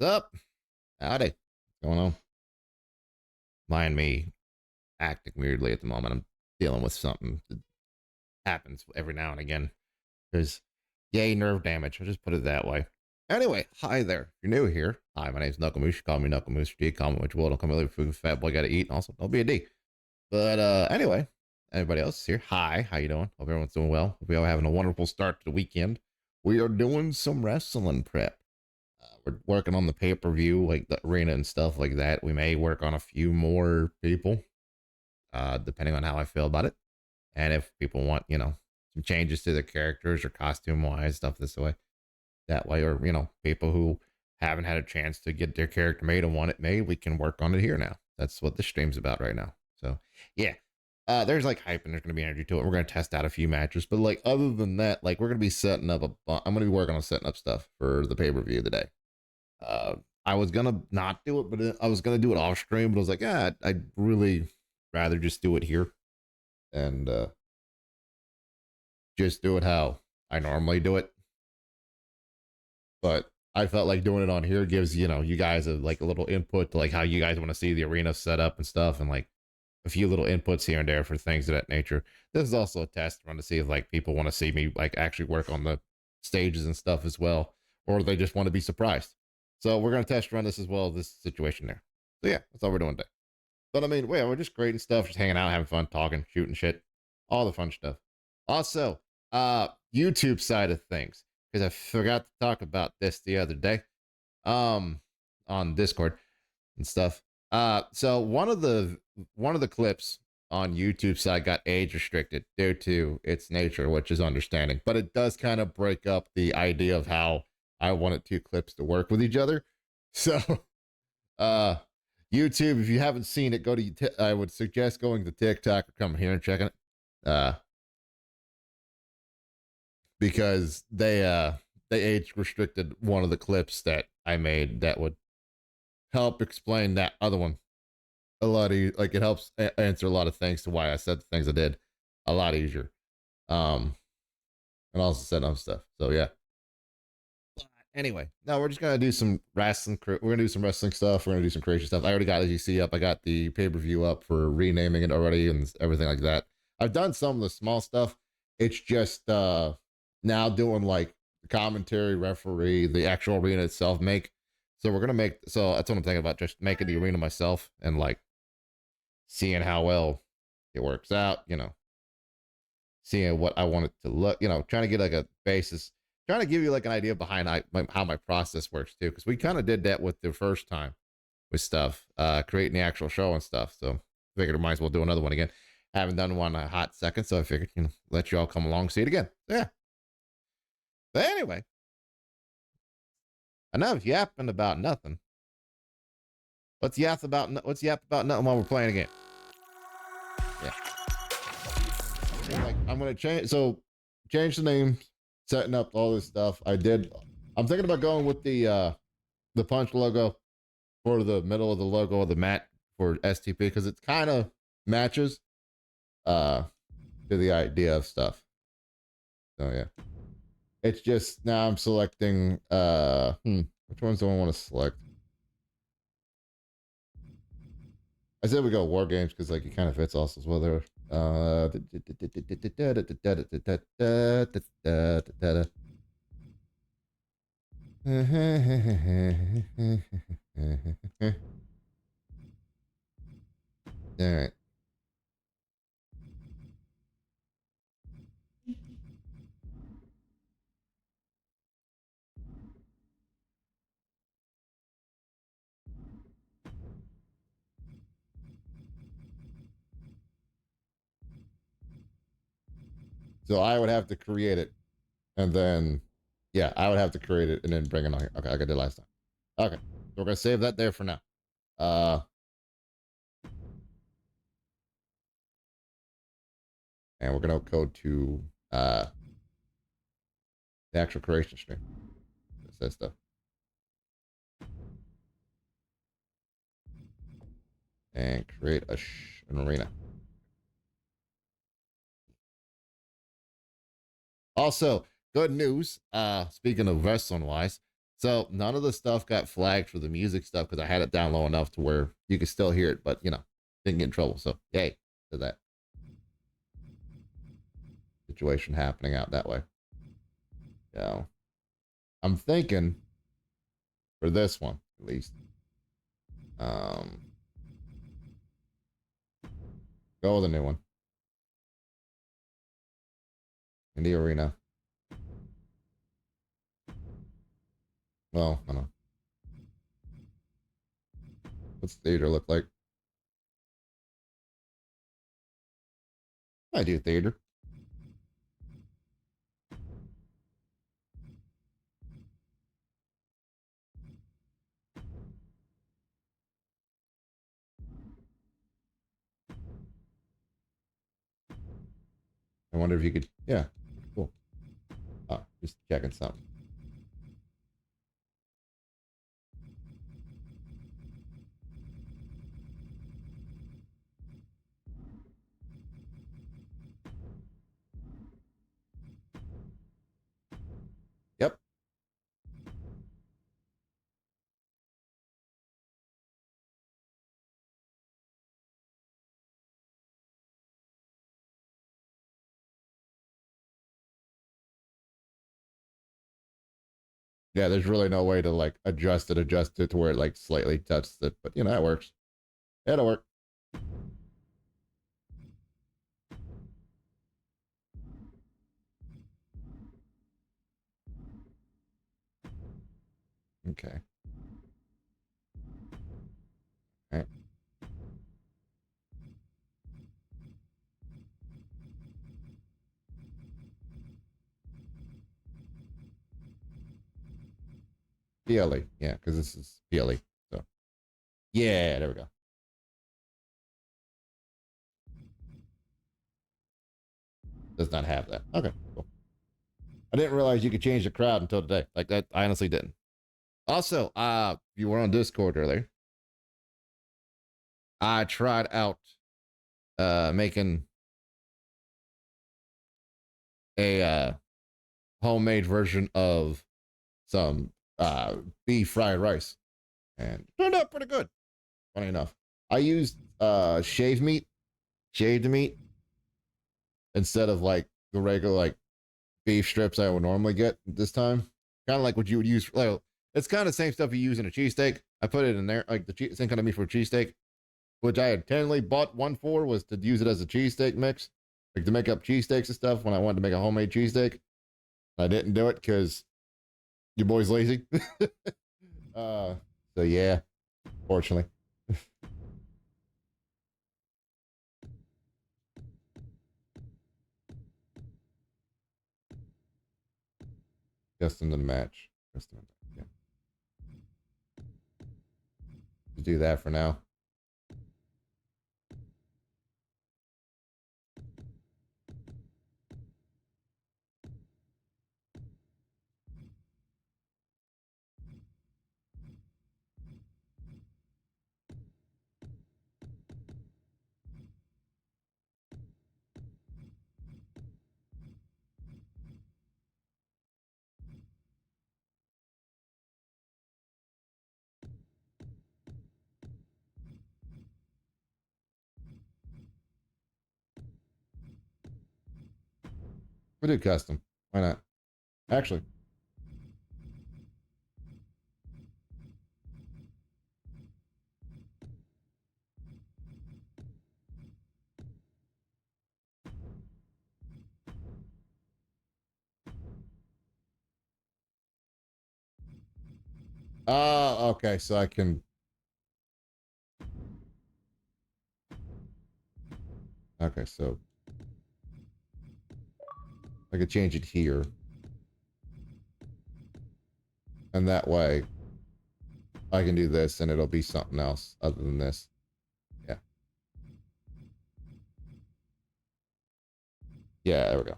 What's up? Howdy. What's going on? Mind me acting weirdly at the moment. I'm dealing with something that happens every now and again. There's yay nerve damage. I'll just put it that way. Anyway, hi there. If you're new here, hi, my name's Knucklemoose. Call me Knucklemoose. D, call me what you will. Don't call me little food fat boy gotta eat. And also, don't be a D. But anyway, everybody else is here. Hi, how you doing? Hope everyone's doing well. Hope we all having a wonderful start to the weekend. We are doing some wrestling prep. We're working on the pay per view, like the arena and stuff like that. We may work on a few more people, depending on how I feel about it, and if people want, some changes to their characters or costume wise, stuff this way, that way, or people who haven't had a chance to get their character made and want it made, we can work on it here now. That's what the stream's about right now. So yeah. There's like hype and there's gonna be energy to it. We're gonna test out a few matches, but like other than that, like we're gonna be setting up I'm gonna be working on setting up stuff for the pay per view today. Uh, I was gonna not do it, but I was gonna do it off stream. But I was like, yeah, I'd really rather just do it here and just do it how I normally do it. But I felt like doing it on here gives you guys a little input to like how you guys want to see the arena set up and stuff, and like a few little inputs here and there for things of that nature. This is also a test run to see if like people want to see me like actually work on the stages and stuff as well, or they just want to be surprised. So we're gonna test run this as well, this situation there. So yeah, that's all we're doing today. But I mean, yeah, we're just creating stuff, just hanging out, having fun, talking, shooting shit, all the fun stuff. Also, YouTube side of things, because I forgot to talk about this the other day, um, on Discord and stuff. So one of the clips on YouTube side got age restricted due to its nature, which is understanding. But it does kind of break up the idea of how I wanted two clips to work with each other. So, uh, YouTube, if you haven't seen it, I would suggest going to TikTok or coming here and checking it. Because they age restricted one of the clips that I made that would help explain that other one a lot like it helps answer a lot of things to why I said the things I did a lot easier. Um, and also set up stuff. So yeah. Anyway, now we're just gonna do some wrestling. We're gonna do some wrestling stuff. We're gonna do some crazy stuff. I already got, as you see, up. I got the pay per view up for renaming it already and everything like that. I've done some of the small stuff. It's just now doing like the commentary, referee, the actual arena itself. So we're gonna make. So that's what I'm thinking about. Just making the arena myself and like seeing how well it works out. Seeing what I want it to look. Trying to get like a basis, trying to give you like an idea behind how my process works too, because we kind of did that with the first time with stuff, creating the actual show and stuff. So figured I might as well do another one again. I haven't done one in a hot second, so I figured let you all come along see it again. So, yeah. But anyway, enough yapping about nothing. Let's yap about nothing while we're playing a game. Yeah. Like I'm gonna change the name, setting up all this stuff. I'm thinking about going with the punch logo for the middle of the logo of the mat for STP because it kind of matches uh to the idea of stuff. So yeah. It's just now I'm selecting which ones do I want to select? I said we go war games because like it kind of fits also as well there. All right. So I would have to create it and then, yeah, I would have to create it and then bring it on here. Okay, like I did last time. Okay, so we're gonna save that there for now. And we're gonna go to the actual creation stream. It says stuff. And create an arena. Also, good news. Speaking of wrestling wise, So none of the stuff got flagged for the music stuff because I had it down low enough to where you could still hear it, but didn't get in trouble. So yay to that situation happening out that way. Yeah. I'm thinking for this one at least. Um, go with a new one in the arena. Well, I don't know. What's the theater look like? I do theater. I wonder if you could. Yeah, cool. Oh, just checking something. Yep. Yeah, there's really no way to like adjust it to where it like slightly touches it, but that works. It'll work. Okay. All right. PLE. Yeah, because this is PLE. So yeah, there we go. Does not have that. Okay, cool. I didn't realize you could change the crowd until today. Like that, I honestly didn't. Also, you were on Discord earlier. I tried out making a homemade version of some beef fried rice and turned out pretty good. Funny enough, I used shaved meat instead of like the regular like beef strips I would normally get this time. Kind of like what you would use. Like, it's kind of the same stuff you use in a cheesesteak. I put it in there, like the same kind of meat for a cheesesteak, which I intendly bought one for was to use it as a cheesesteak mix, like to make up cheesesteaks and stuff when I wanted to make a homemade cheesesteak. I didn't do it because your boy's lazy. uh, so yeah, fortunately. Custom to the match. Custom. Yeah. Just do that for now. We'll do custom. Why not? Actually, okay. So I can. Okay, so I could change it here, and that way I can do this, and it'll be something else other than this. Yeah. Yeah. There we go.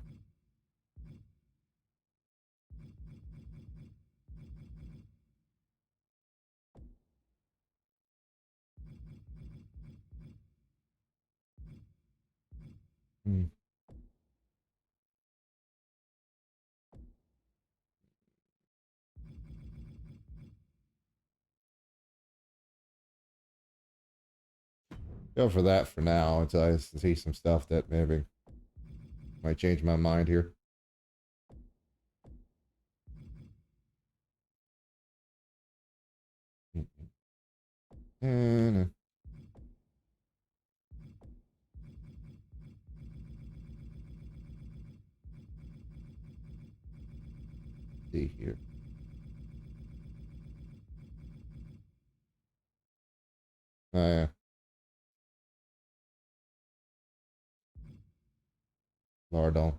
Hmm. Go for that for now until I see some stuff that maybe might change my mind here. And see here. Oh yeah. Lardon.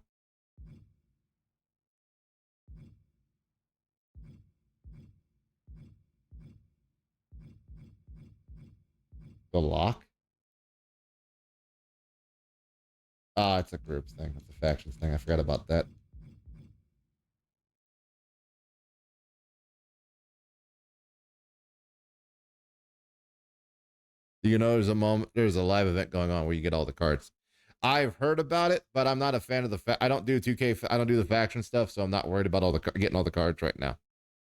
The lock? Ah, it's a groups thing. It's a factions thing. I forgot about that. You know, there's a live event going on where you get all the cards. I've heard about it, but I'm not a fan of I don't do 2K. I don't do the faction stuff, so I'm not worried about getting all the cards right now.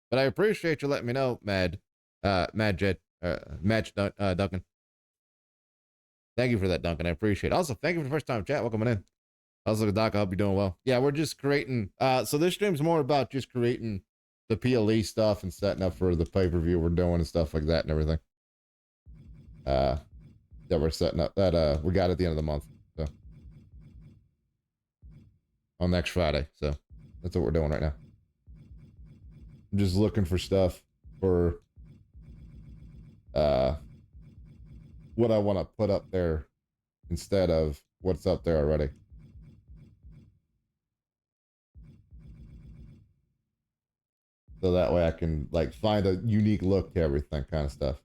But I appreciate you letting me know, Mad Jet, Duncan. Thank you for that, Duncan. I appreciate it. Also, thank you for the first time chat. Welcome in. Also, Doc, I hope you're doing well. Yeah, we're just creating. So this stream's more about just creating the PLE stuff and setting up for the pay-per-view we're doing and stuff like that and everything. That we're setting up that we got at the end of the month. So on next Friday. So that's what we're doing right now. I'm just looking for stuff for what I want to put up there instead of what's up there already. So that way I can like find a unique look to everything kind of stuff.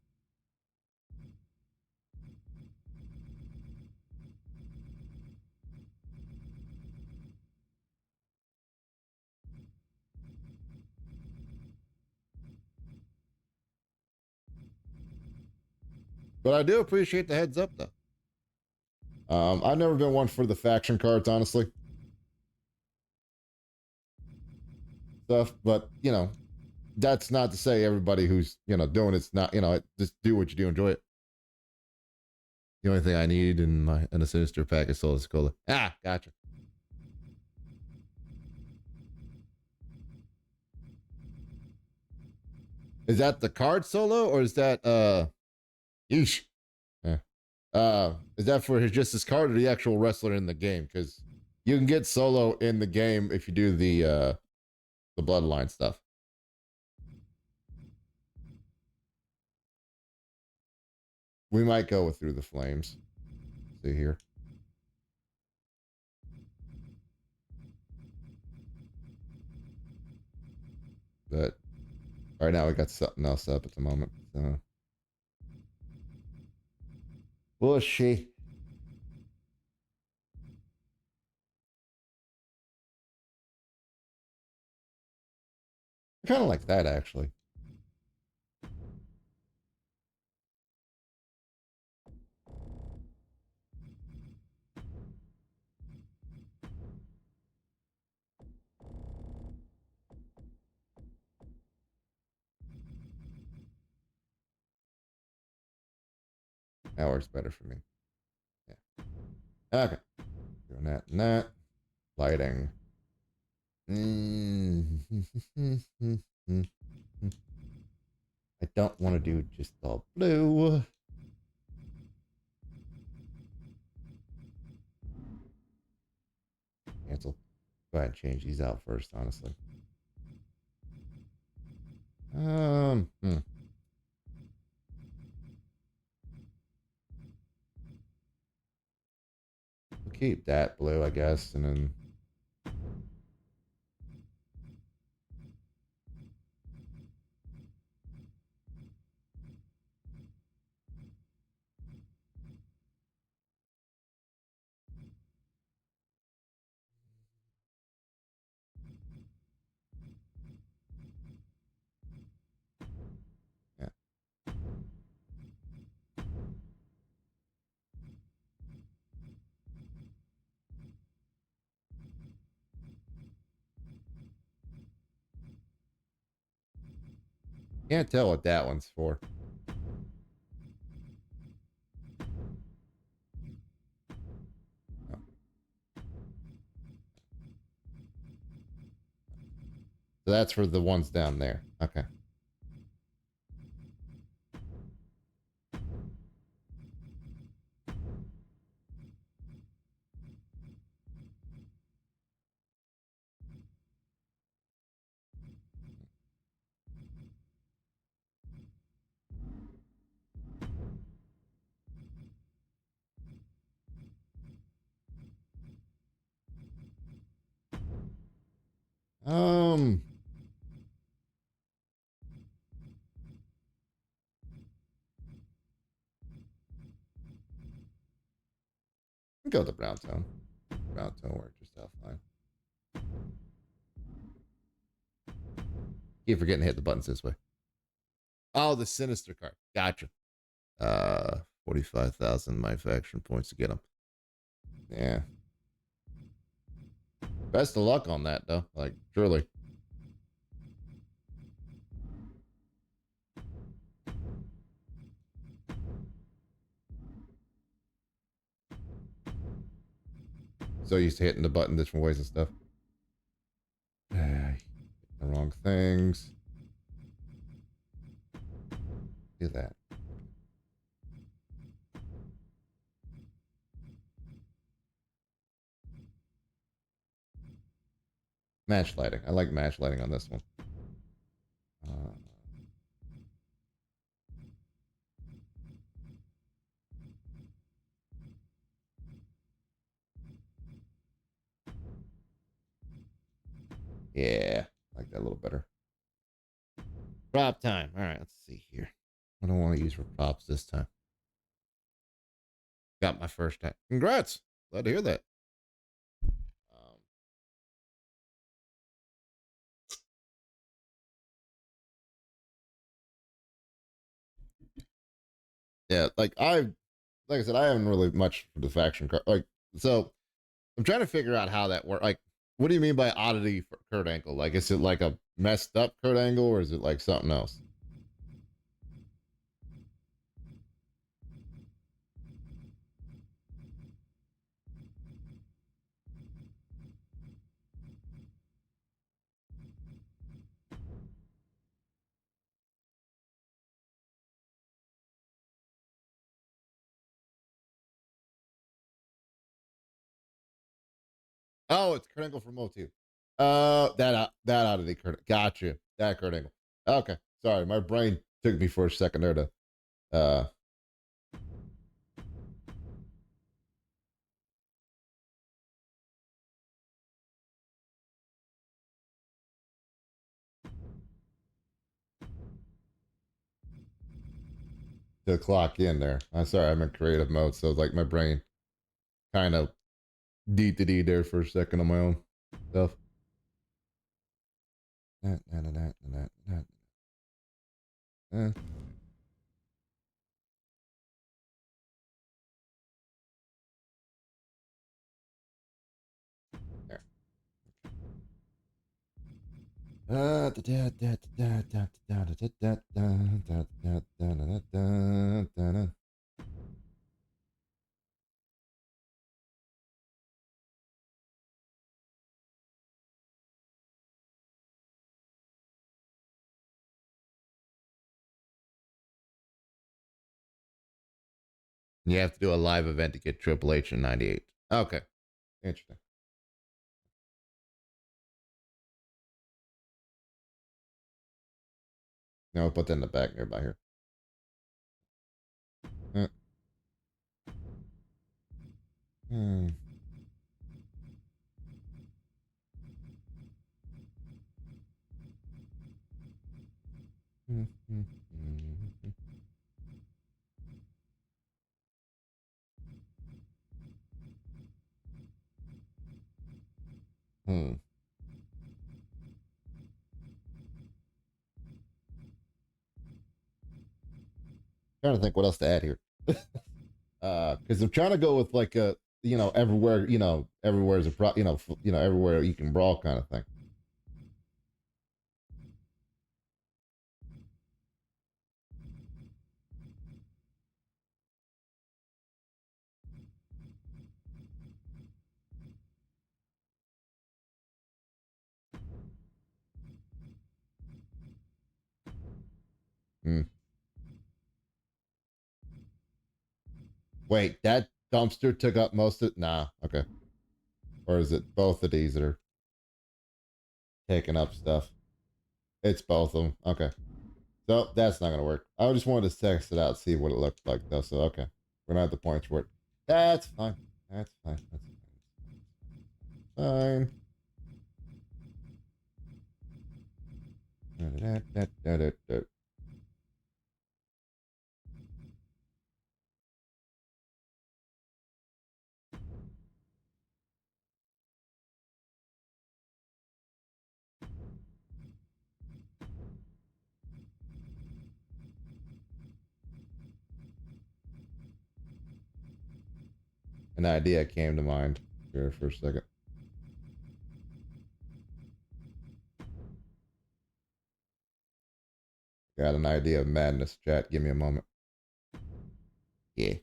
But I do appreciate the heads up though. I've never been one for the faction cards, honestly. Stuff, but you know, that's not to say everybody who's doing it's not just do what you do, enjoy it. The only thing I need in a sinister pack is Soul Cola. Ah, gotcha. Is that the card solo or is that yeesh? Yeah. Is that for his card or the actual wrestler in the game? Because you can get solo in the game if you do the bloodline stuff. We might go with Through the Flames. See here. But right now we got something else up at the moment. So we'll see. I kind of like that actually. That works better for me. Yeah. Okay. Doing that and that. Lighting. I don't want to do just all blue. Cancel. Go ahead and change these out first, honestly. We'll keep that blue, I guess, and then yeah. Can't tell what that one's for. So that's for the ones down there. Okay. Um, go with the brown tone. Brown tone works just out fine. Keep forgetting to hit the buttons this way. Oh, the sinister card. Gotcha. 45,000 manufacturing points to get them. Yeah. Best of luck on that, though. Like, truly. So used to hitting the button different ways and stuff. The wrong things. Do that. Match lighting. I like match lighting on this one. Yeah, I like that a little better. Prop time. All right, let's see here. I don't want to use for props this time. Got my first time. Congrats. Glad to hear that. Um, yeah, like I said, I haven't really much for the faction card. Like, so I'm trying to figure out how that works. Like, what do you mean by oddity for Kurt Angle? Like, is it like a messed up Kurt Angle, or is it like something else? Oh, it's Kurt Angle from O2. That oddity Kurt. Gotcha. That Kurt Angle. Okay, sorry, my brain took me for a second there to uh to clock in there. I'm sorry, I'm in creative mode, so it's like my brain kind of D to D there for a second on my own stuff. Eh. You have to do a live event to get Triple H in '98. Okay, interesting. Now we'll put that in the back nearby here. Uh, hmm. Hmm. Trying to think what else to add here. Because I'm trying to go with like a everywhere everywhere is a everywhere you can brawl kind of thing. Wait, that dumpster took up most of. Nah, okay. Or is it both of these that are taking up stuff? It's both of them. Okay. So that's not gonna work. I just wanted to test it out, see what it looked like though. So okay, we're not at the point where that's fine. That's fine. That's fine. Fine. An idea came to mind here for a second. Got an idea of madness, chat. Give me a moment. Yeah.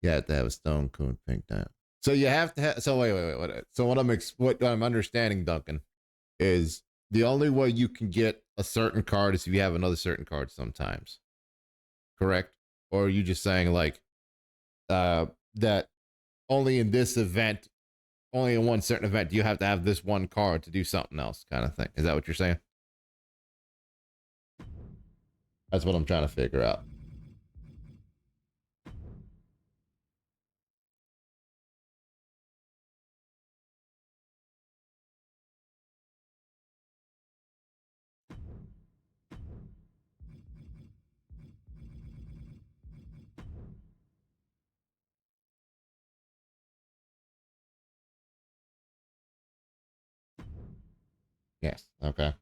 You have to have a stone coon pink down. So you have to have. So wait. So what I'm understanding, Duncan, is the only way you can get a certain card is if you have another certain card sometimes. Correct? Or are you just saying like that only in this event, only in one certain event, do you have to have this one card to do something else, kind of thing? Is that what you're saying? That's what I'm trying to figure out. Yes. Okay.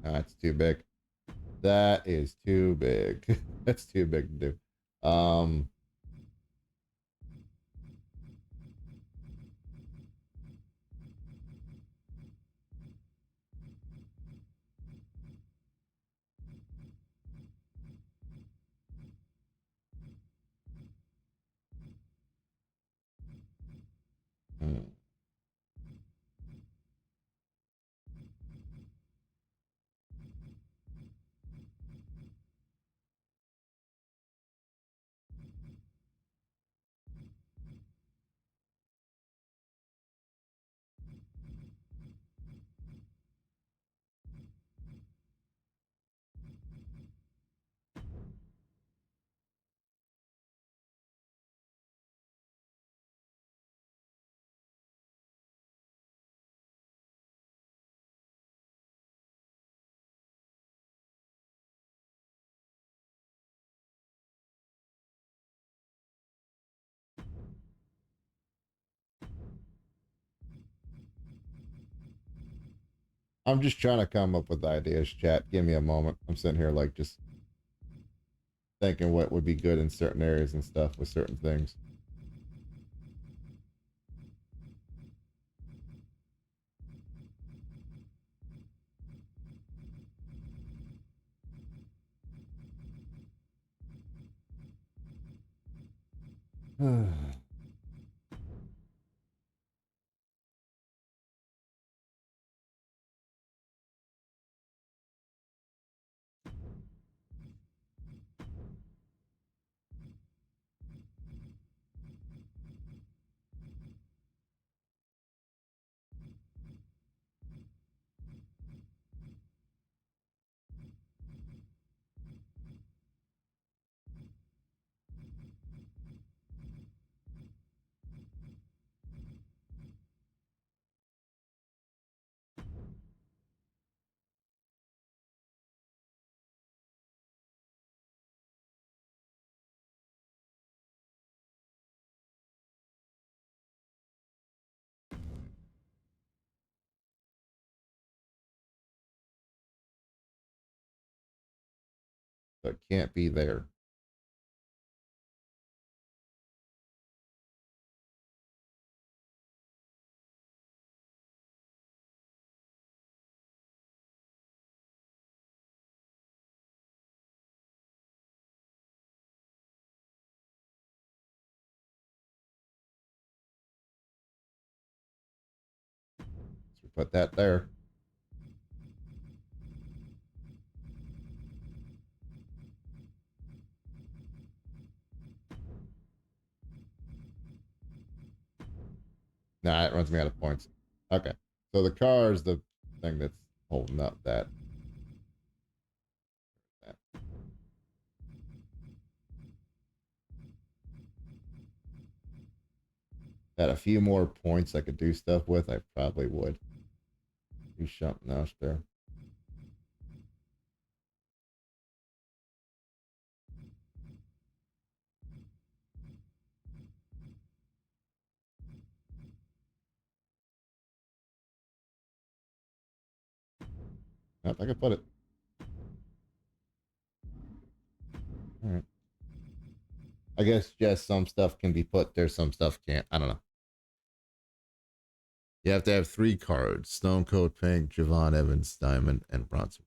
That's too big. That is too big. That's too big to do. Hmm. I'm just trying to come up with ideas, chat. Give me a moment. I'm sitting here like just thinking what would be good in certain areas and stuff with certain things. But can't be there. put that there. Nah, it runs me out of points. Okay. So the car is the thing that's holding up that. Had a few more points I could do stuff with, I probably would do something else there. Yep, I could put it. All right. I guess just some stuff can be put there, some stuff can't. I don't know. You have to have three cards: Stone Cold Pink, Javon Evans, Diamond, and Bronson.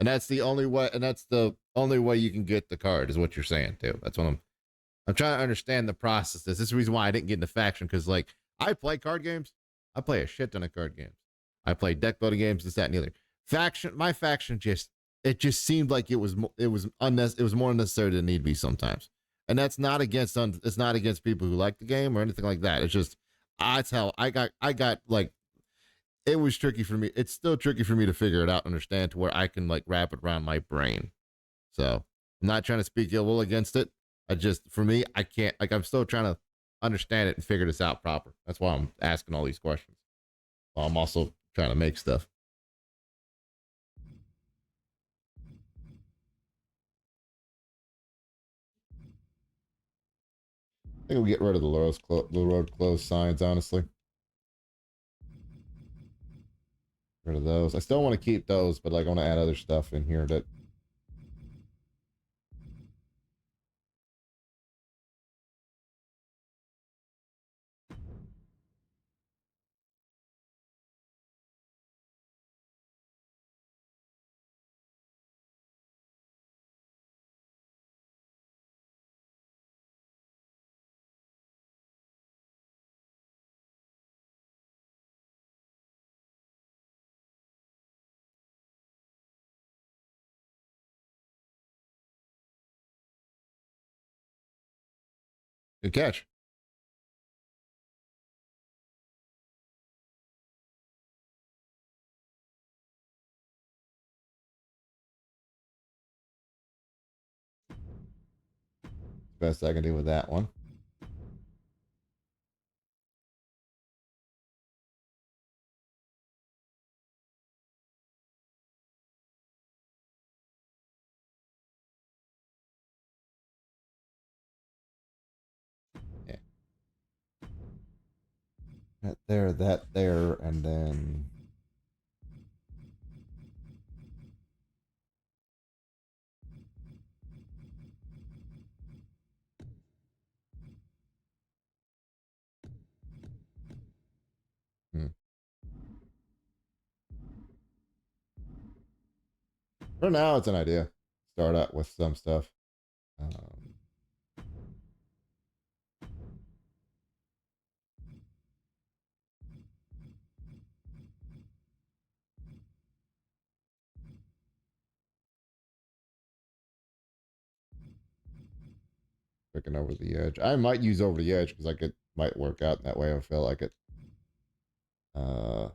And that's the only way. And that's the only way you can get the card, is what you're saying too. That's what I'm trying to understand the process. This is the reason why I didn't get into faction, because like I play card games. I play a shit ton of card games. I play deck building games, this, that, and the other. Faction, my faction just seemed like it was more unnecessary than it need to be sometimes. And that's not against it's not against people who like the game or anything like that. It's just that's how I got like it was tricky for me. It's still tricky for me to figure it out, understand to where I can like wrap it around my brain. So I'm not trying to speak ill will against it. I just, for me, I can't, like, I'm still trying to understand it and figure this out proper. That's why I'm asking all these questions. While I'm also trying to make stuff. I think we'll get rid of the road closed signs, honestly. Get rid of those. I still want to keep those, but like I want to add other stuff in here that good catch. Best I can do with that one. Yeah. That there, and then hmm. For now, it's an idea. Start out with some stuff. Um, Picking over the edge. I might use over the edge because like it might work out in that way. I feel like it. Uh,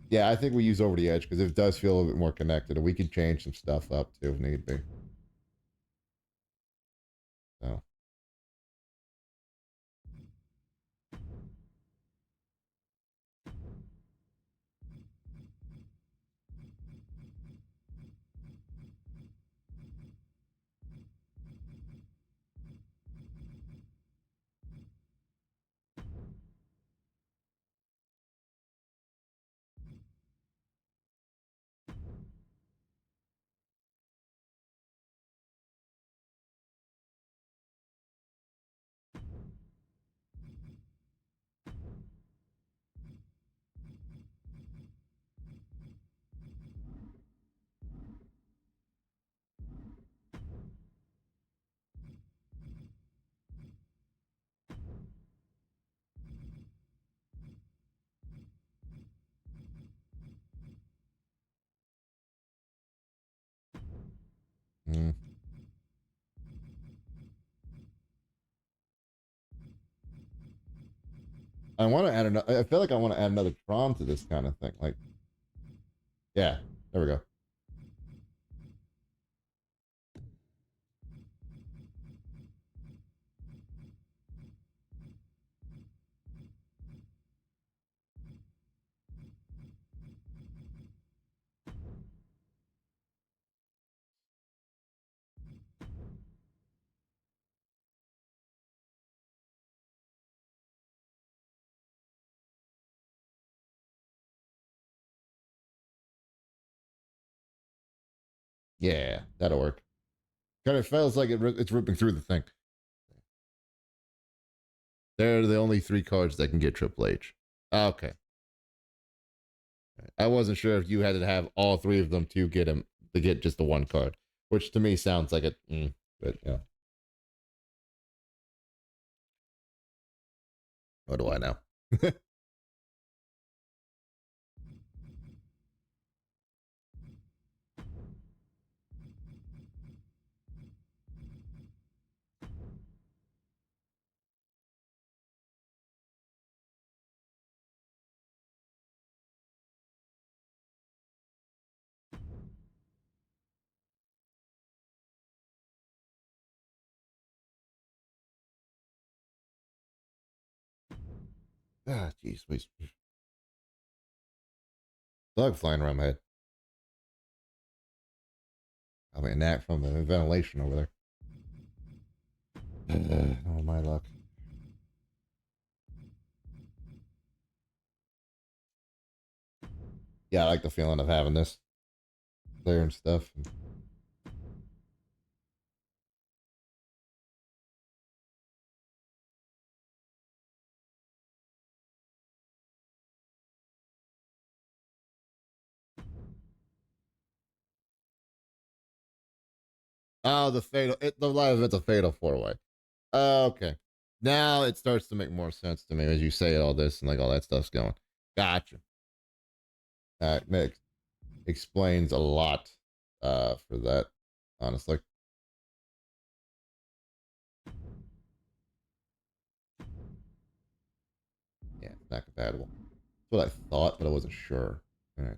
yeah, I think we use over the edge because it does feel a little bit more connected, and we can change some stuff up too if need be. So Mm. I want to add another. I feel like I want to add another Tron to this kind of thing. Like, yeah, there we go. Yeah, that'll work. Kind of feels like it's ripping through the thing. They're the only three cards that can get Triple H. Okay. I wasn't sure if you had to have all three of them to get him to get just the one card, which to me sounds like but yeah. What do I know? Ah, jeez, please. Bug flying around my head. I mean, that from the ventilation over there. Oh, my luck. Yeah, I like the feeling of having this there and stuff. Oh, the fatal. The live event's a fatal four way. Okay. Now it starts to make more sense to me as you say all this and like all that stuff's going. Gotcha. That makes explains a lot for that, honestly. Yeah, it's not compatible. That's what I thought, but I wasn't sure. All right.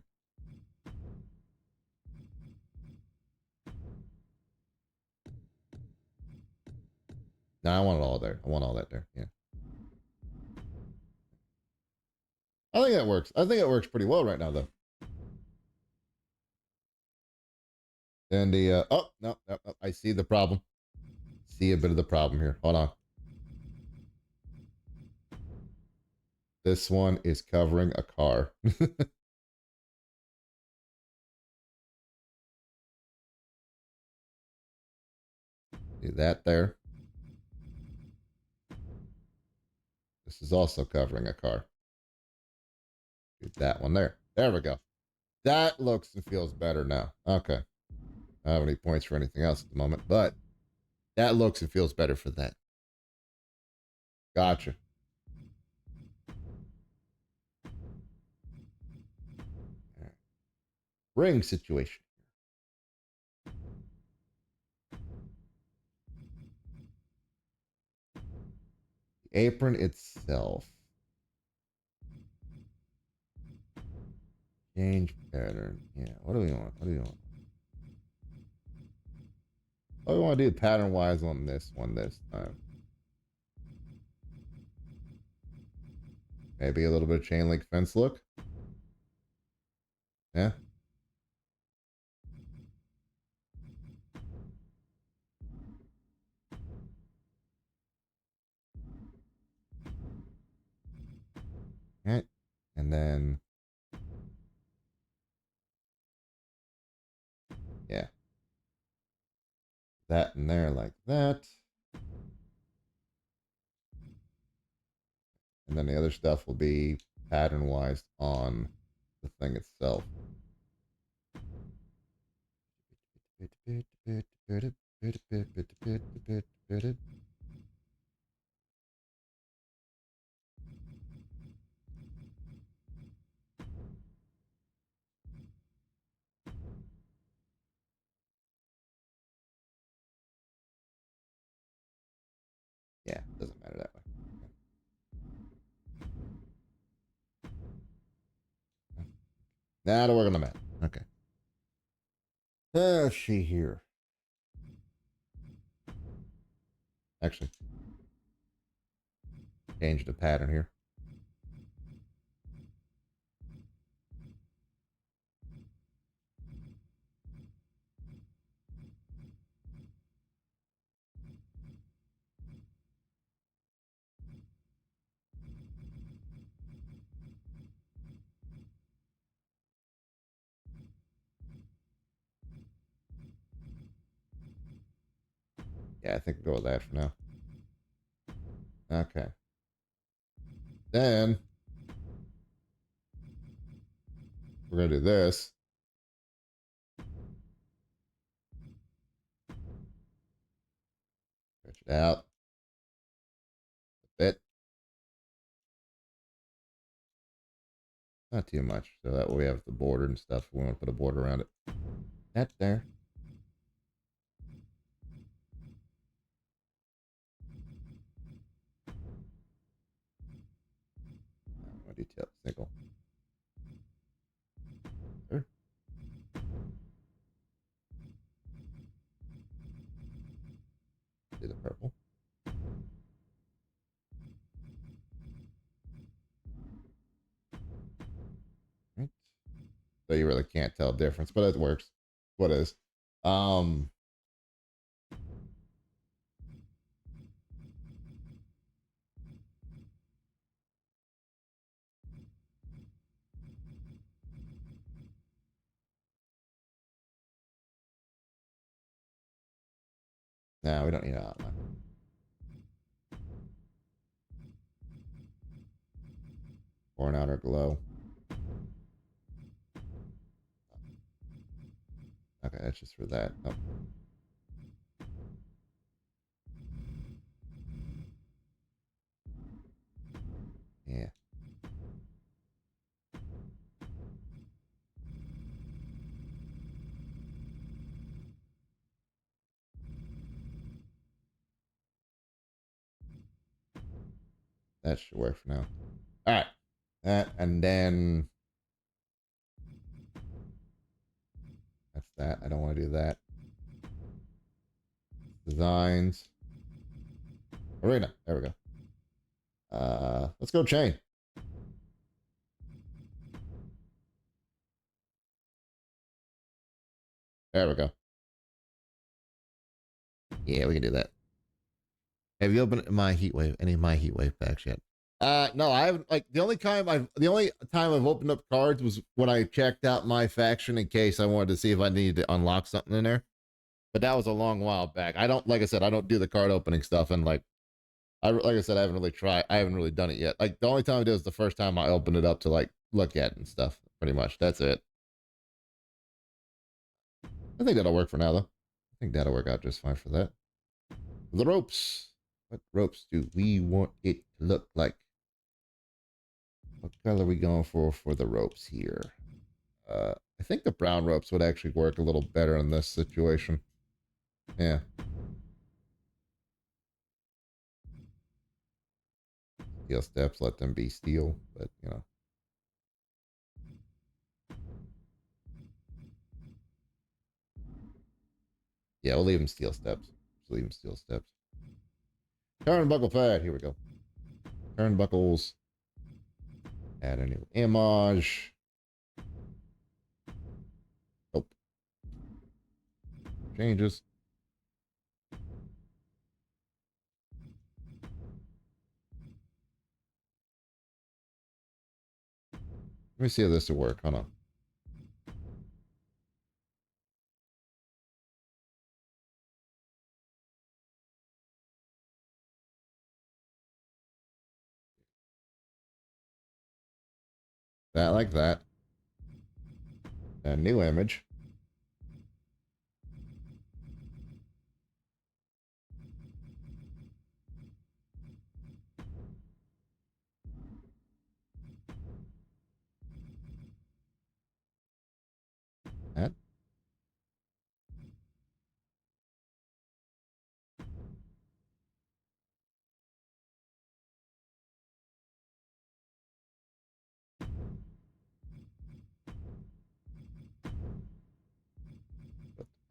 No, I want it all there. I want all that there. Yeah. I think that works. I think it works pretty well right now, though. And the oh no, no, no, I see the problem. See a bit of the problem here. Hold on. This one is covering a car. Do that there. This is also covering a car. Do that one there. There we go. That looks and feels better now. Okay. I don't have any points for anything else at the moment, but that looks and feels better for that. Gotcha. Right. Ring situation. The apron itself. Change pattern. Yeah. What do we want? What do we want? What do we want to do pattern wise on this one this time? Maybe a little bit of chain link fence look. Yeah. Right. And then, yeah, that in there like that. And then the other stuff will be pattern wise on the thing itself. That'll work on the map. Okay. Let's see here. Actually, change the pattern here. Yeah, I think we'll go with that for now. Okay. Then we're gonna do this. Stretch it out a bit. Not too much. So that way we have the border and stuff. We want to put a border around it. That there. I'm gonna do single. There. Do the purple. Right. So you really can't tell difference, but it works. What is? Um No, we don't need an outline. Or an outer glow. Okay, that's just for that. Oh. Yeah. That should work for now. All right. That and then that's that. I don't want to do that. Designs. Arena. There we go. Let's go chain. There we go. Yeah, we can do that. Have you opened my heat wave? Any of my heat wave packs yet? No, I haven't. Like the only time I've opened up cards was when I checked out my faction in case I wanted to see if I needed to unlock something in there. But that was a long while back. I don't, like I said, I don't do the card opening stuff, and like I said, I haven't really tried. I haven't really done it yet. Like the only time I did was the first time I opened it up to like look at and stuff. Pretty much, that's it. I think that'll work for now, though. I think that'll work out just fine for that. The ropes. What ropes do we want it to look like? What color are we going for the ropes here? I think the brown ropes would actually work a little better in this situation. Yeah. Steel steps, let them be steel, but you know. Yeah, we'll leave them steel steps. Just leave them steel steps. Turnbuckle pad. Here we go. Turnbuckles. Add a new image. Nope. Changes. Let me see if this will work. Hold on. That like that. A new image. That.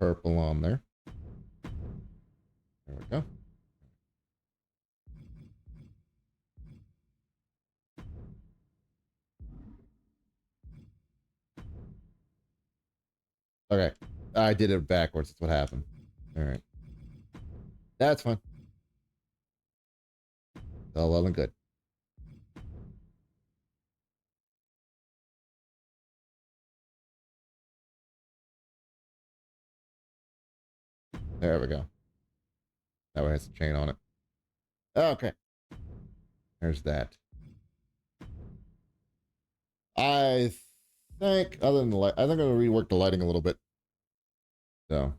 purple on there. There we go. Okay. I did it backwards. That's what happened. All right. That's fine. All well and good. There we go. That one has a chain on it. Okay. There's that. I think, other than the light, I think I'm going to rework the lighting a little bit. So.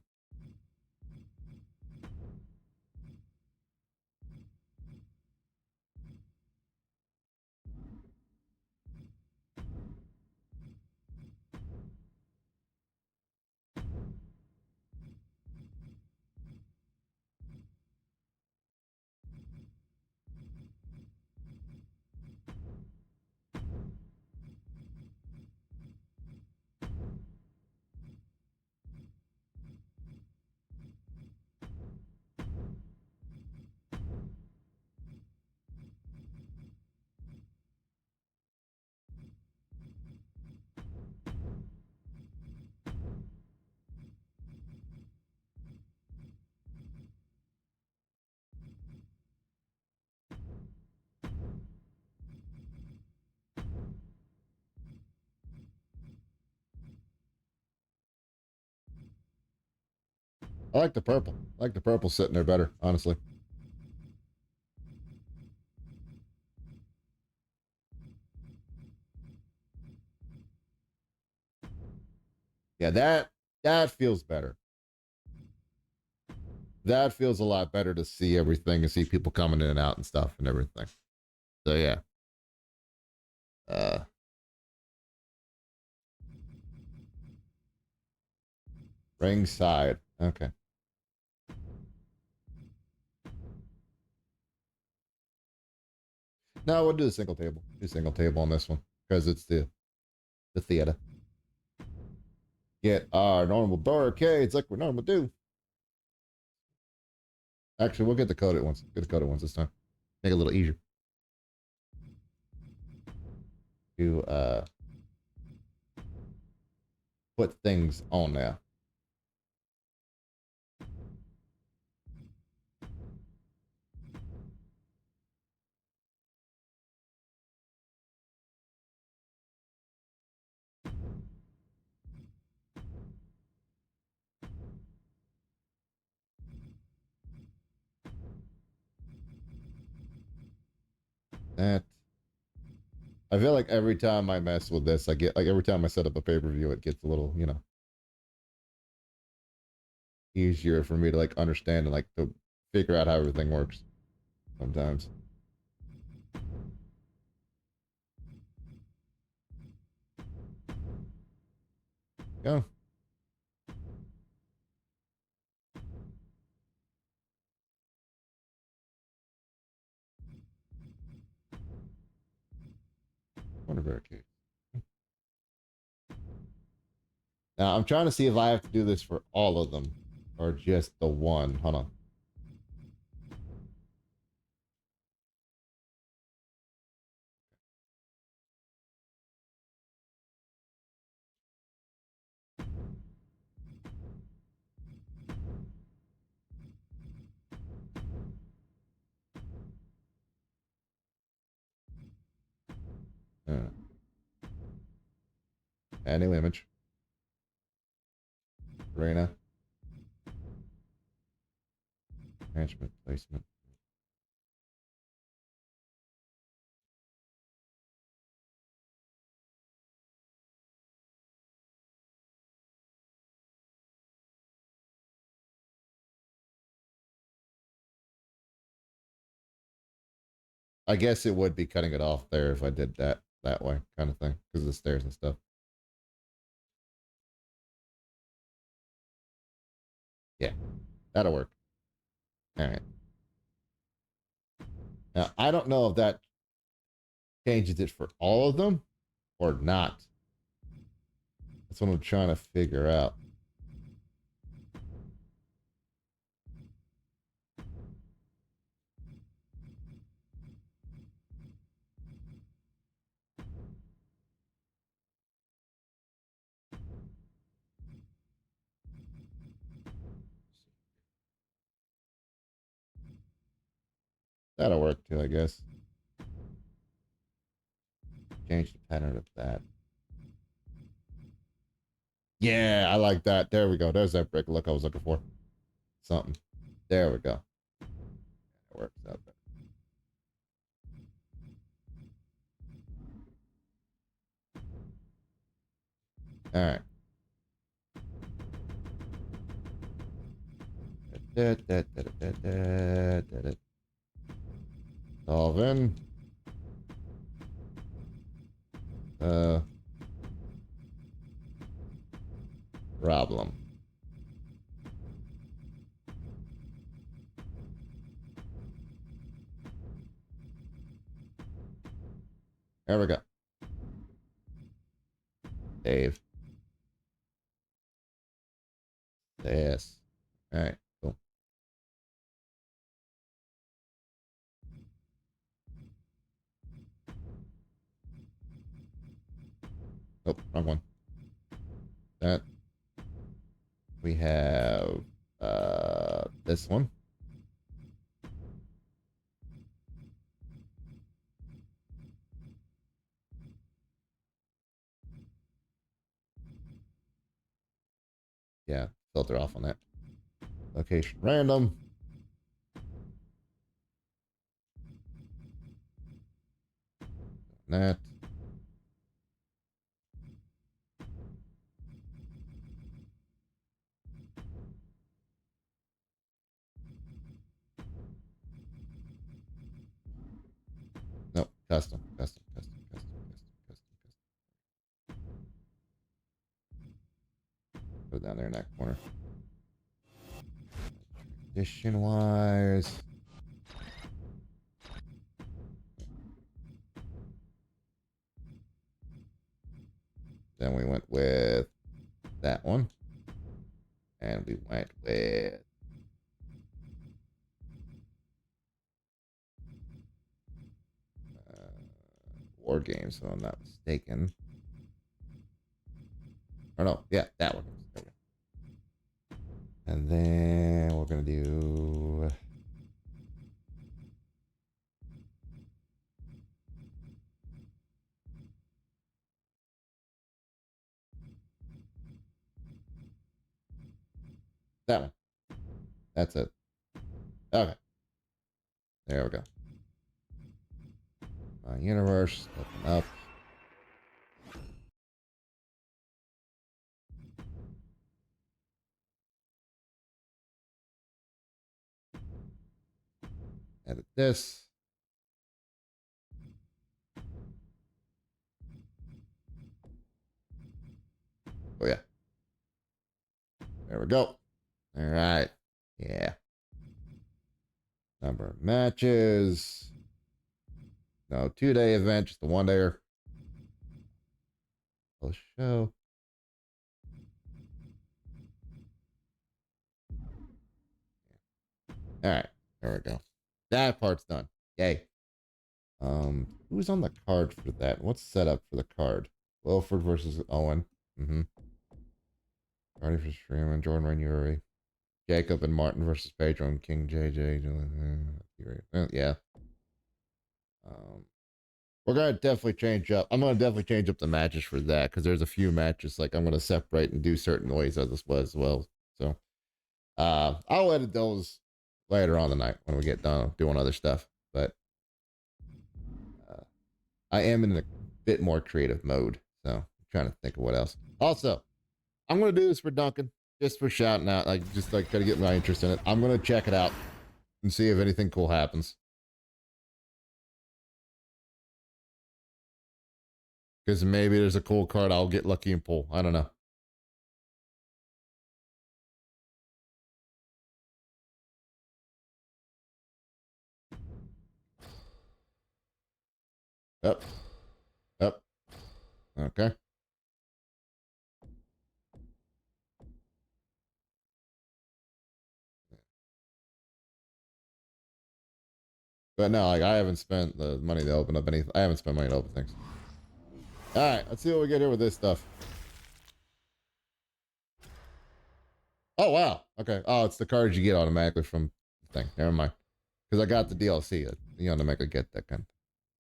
I like the purple. I like the purple sitting there better, honestly. Yeah, that feels better. That feels a lot better to see everything and see people coming in and out and stuff and everything. So yeah. Uh ring side. Okay. No, we'll do a single table. Do single table on this one. Because it's the theater. Get our normal barricades like we normally do. Actually, we'll get the coded ones. Get the coded ones this time. Make it a little easier. To put things on there. That I feel like every time I mess with this, I get like every time I set up a pay-per-view, it gets a little, easier for me to like understand and like to figure out how everything works sometimes. Yeah. Corner barricade. Now I'm trying to see if I have to do this for all of them or just the one. Hold on. Uh, add new image. Arena. Management placement. I guess it would be cutting it off there if I did that way, kind of thing, because of the stairs and stuff. Yeah, that'll work. All right. Now I don't know if that changes it for all of them or not. That's what I'm trying to figure out. That'll work too, I guess. Change the pattern of that. Yeah, I like that. There we go. There's that brick look I was looking for. Something. There we go. That works out better. All right. Solve in. Problem. There we go. Dave. Yes. All right. Cool. Oh, wrong one. That. We have this one. Yeah, filter off on that. Location random. That. Nope. Custom. Go down there in that corner. Transition wise. Then we went with that one. And we went with War Games, if I'm not mistaken. Or no, yeah, that one. And then we're going to do that one. That's it. Okay. There we go. My universe. Open up. Edit this. Oh, yeah. There we go. All right. Yeah. Number of matches. No 2-day event, just the 1-dayer. Let's show. All right. There we go. That part's done. Yay. Who's on the card for that? What's set up for the card? Wilford versus Owen. Mm-hmm. Cardi versus Freeman, Jordan Rainieri. Jacob and Martin versus Pedro and King JJ. Yeah. We're gonna definitely change up. I'm gonna definitely change up the matches for that because there's a few matches like I'm gonna separate and do certain ways as well. So I'll edit those later on the night when we get done doing other stuff. But I am in a bit more creative mode, so I'm trying to think of what else. Also, I'm gonna do this for Duncan, just for shouting out, like just like gotta get my interest in it. I'm gonna check it out and see if anything cool happens. Because maybe there's a cool card I'll get lucky and pull. I don't know. Yep. Yep. Okay. But no, like I haven't spent the money to open up anything. I haven't spent money to open things. All right, let's see what we get here with this stuff. Oh wow. Okay. Oh, it's the cards you get automatically from the thing. Never mind. Because I got the DLC. You know, to make a get that kind.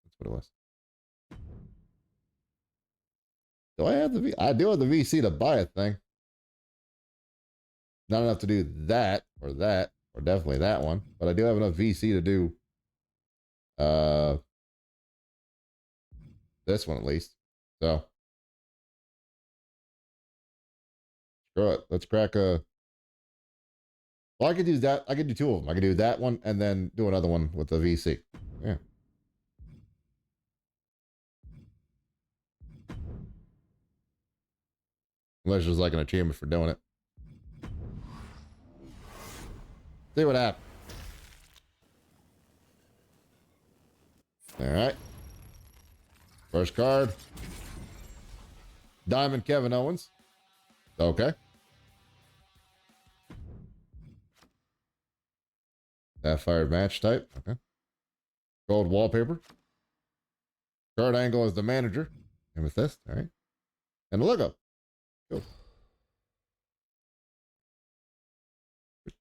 That's what it was. Do I have the I do have the VC to buy a thing. Not enough to do that, or definitely that one. But I do have enough VC to do uh this one at least. So screw it. Let's crack a. Well, I could do that. I could do two of them. I could do that one and then do another one with the VC. Yeah. Unless there's like an achievement for doing it. See what happens. All right. First card. Diamond Kevin Owens. Okay. Sapphire match type. Okay. Gold wallpaper. Card angle is the manager. Amethyst. All right. And the logo. Cool.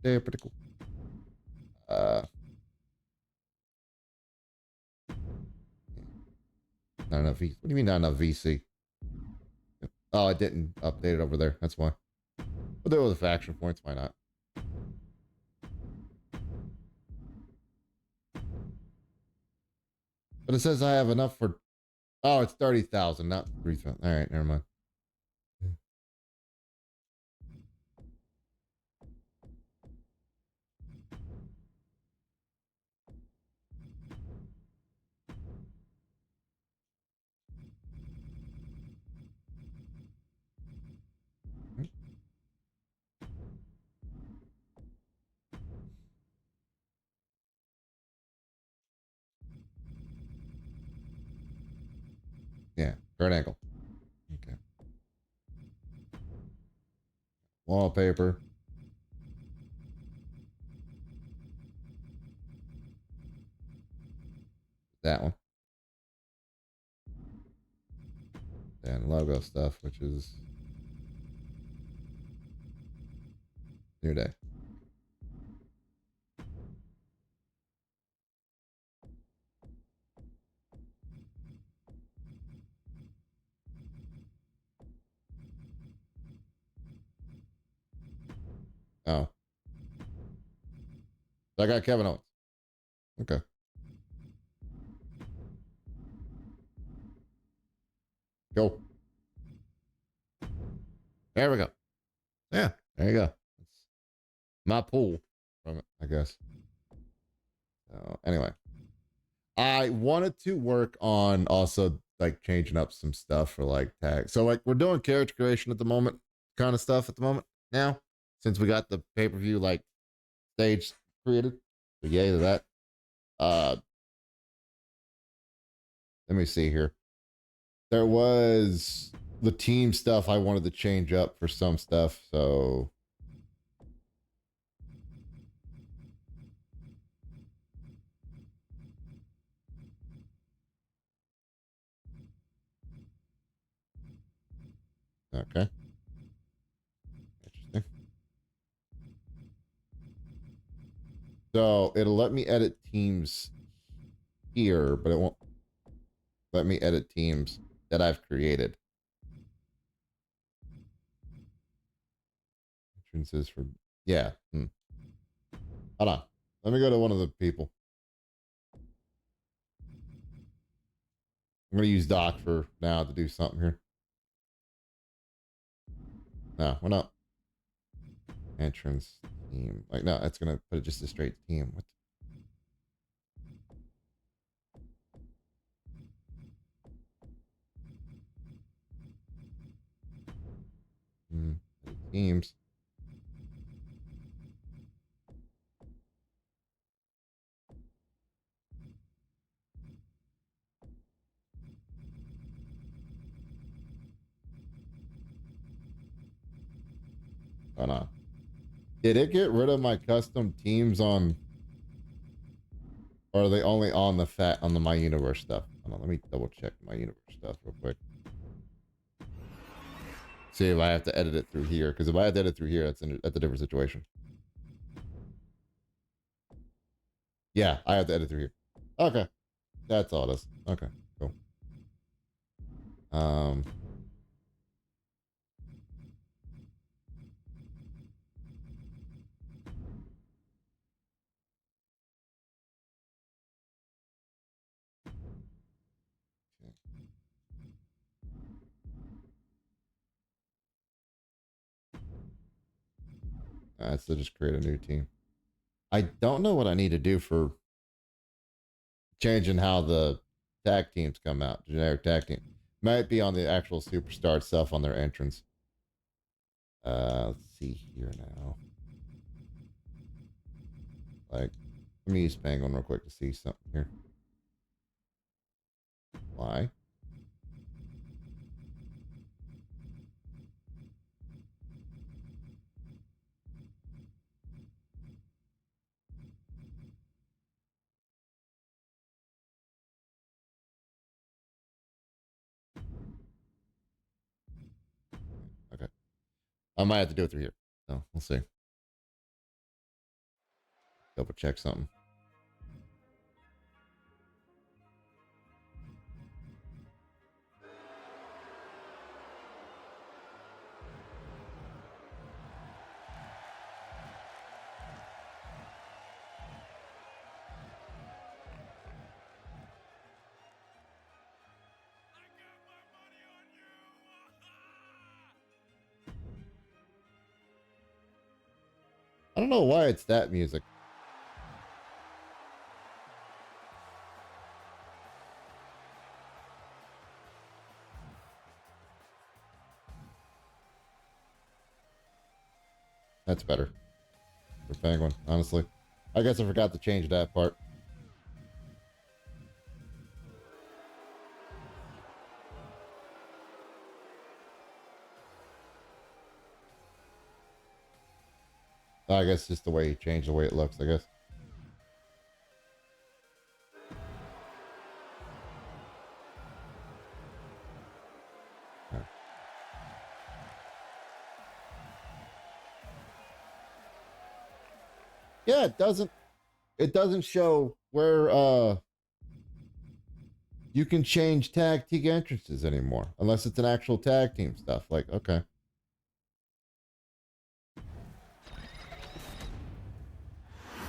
Pretty cool. Not enough VC. What do you mean not enough VC? Oh, I didn't update it over there. That's why. We'll do it with the faction points. Why not? But it says I have enough for. Oh, it's 30,000, not 3,000. All right, never mind. Yeah, card angle. Okay. Wallpaper. That one. And logo stuff, which is New Day. Oh. I got Kevin Owens. Okay. Go. There we go. Yeah, there you go. That's my pool from it, I guess. So, anyway, I wanted to work on also like changing up some stuff for like tags. So, like, we're doing character creation at the moment, kind of stuff at the moment now, since we got the pay per view like stage created. So, yay to that. Uh, let me see here. There was the team stuff I wanted to change up for some stuff. So, okay. Interesting. So it'll let me edit teams here, but it won't let me edit teams that I've created. Entrances for, yeah. Hold on. Let me go to one of the people. I'm going to use Doc for now to do something here. No, we're not. Entrance team. Like, no, it's going to put it just a straight team. What? Teams. Hold on. Did it get rid of my custom teams on, or are they only on the on the My Universe stuff? Hold on, let me double check My Universe stuff real quick. See if I have to edit it through here, because if I have to edit it through here, that's a different situation. Yeah, I have to edit through here. Okay. That's all it is. Okay. Cool. Um. So just create a new team. I don't know what I need to do for changing how the tag teams come out. Generic tag team might be on the actual superstar itself on their entrance. Let's see here now. Like, let me use Penguin real quick to see something here. Why? Okay. I might have to do it through here. So we'll see. Double check something. I don't know why it's that music. That's better for Penguin, honestly. I guess I forgot to change that part. I guess just the way he changed the way it looks, I guess. Yeah, it doesn't show where you can change tag team entrances anymore unless it's an actual tag team stuff. Like, okay.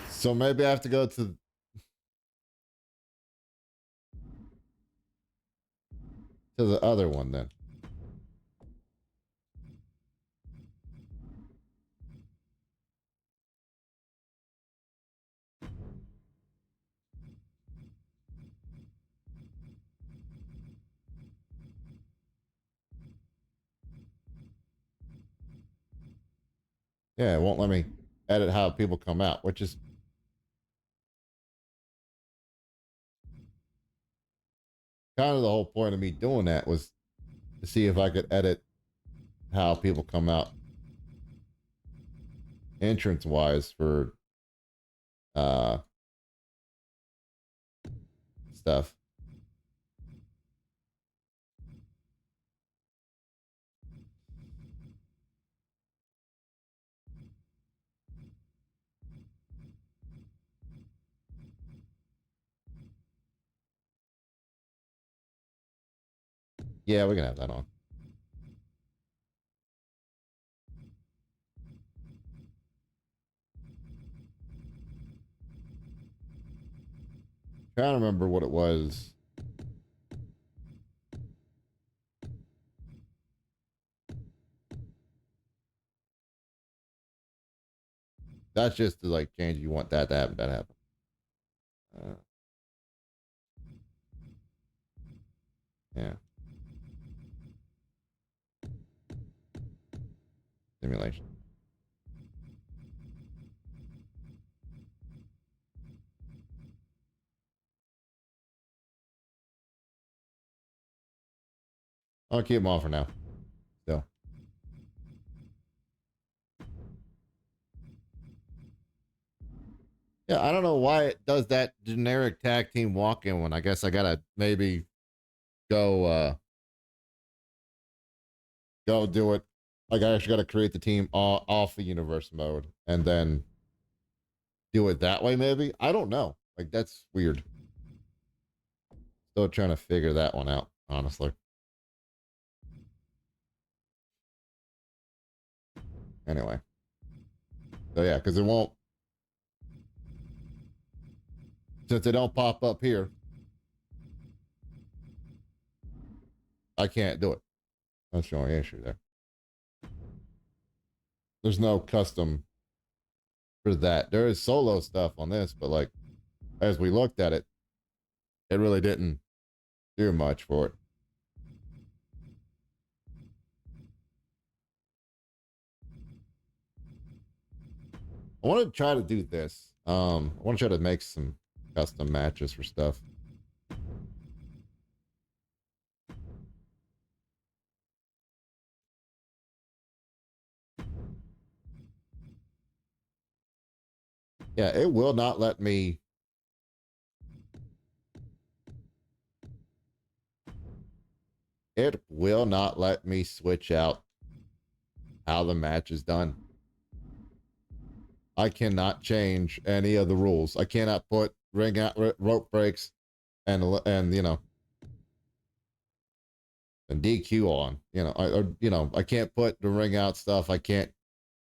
So maybe I have to go to the other one then. Yeah, it won't let me edit how people come out, which is kind of the whole point of me doing that was to see if I could edit how people come out entrance wise for uh stuff. Yeah, we can have that on. Trying to remember what it was. That's just to like change. You want that to happen. That happen. Uh, yeah. Simulation. I'll keep them on for now. Still. Yeah, I don't know why it does that generic tag team walk in one. I guess I gotta maybe go go do it. Like I actually gotta create the team off the universe mode and then do it that way, maybe. I don't know. Like that's weird. Still trying to figure that one out, honestly. Anyway. So yeah, because it won't, since they don't pop up here, I can't do it. That's the only issue there. There's no custom for that. There is solo stuff on this, but like as we looked at it, it really didn't do much for it. I want to try to do this. I want to try to make some custom matches for stuff. Yeah, it will not let me. It will not let me switch out how the match is done. I cannot change any of the rules. I cannot put ring out rope breaks and you know and DQ on. I can't put the ring out stuff. I can't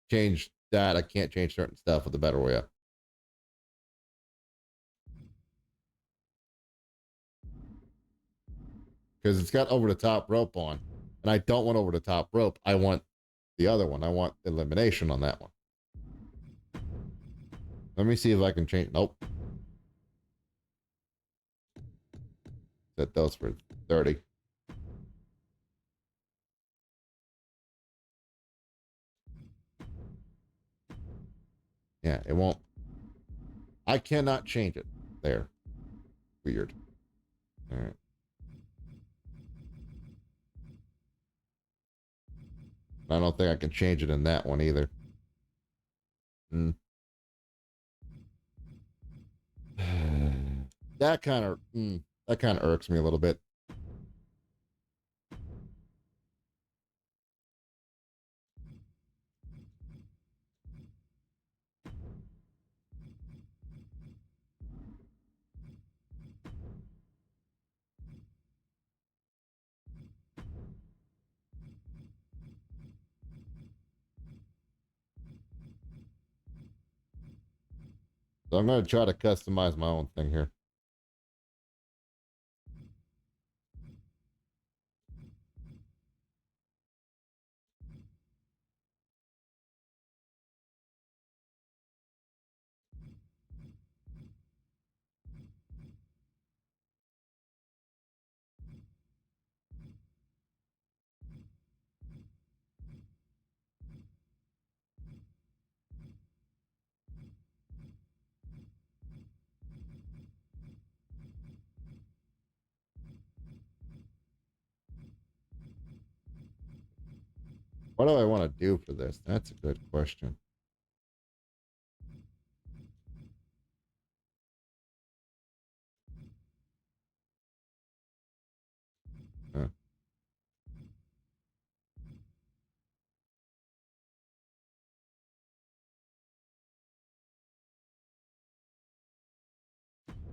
change that. I can't change certain stuff with the battle royale. Because it's got over the top rope on, and I don't want over the top rope. I want the other one. I want elimination on that one. Let me see if I can change. Nope. Set those for 30. Yeah, it won't. I cannot change it. There. Weird. All right. I don't think I can change it in that one either. Mm. That kind of irks me a little bit. So I'm going to try to customize my own thing here. What do I want to do for this? That's a good question. Huh.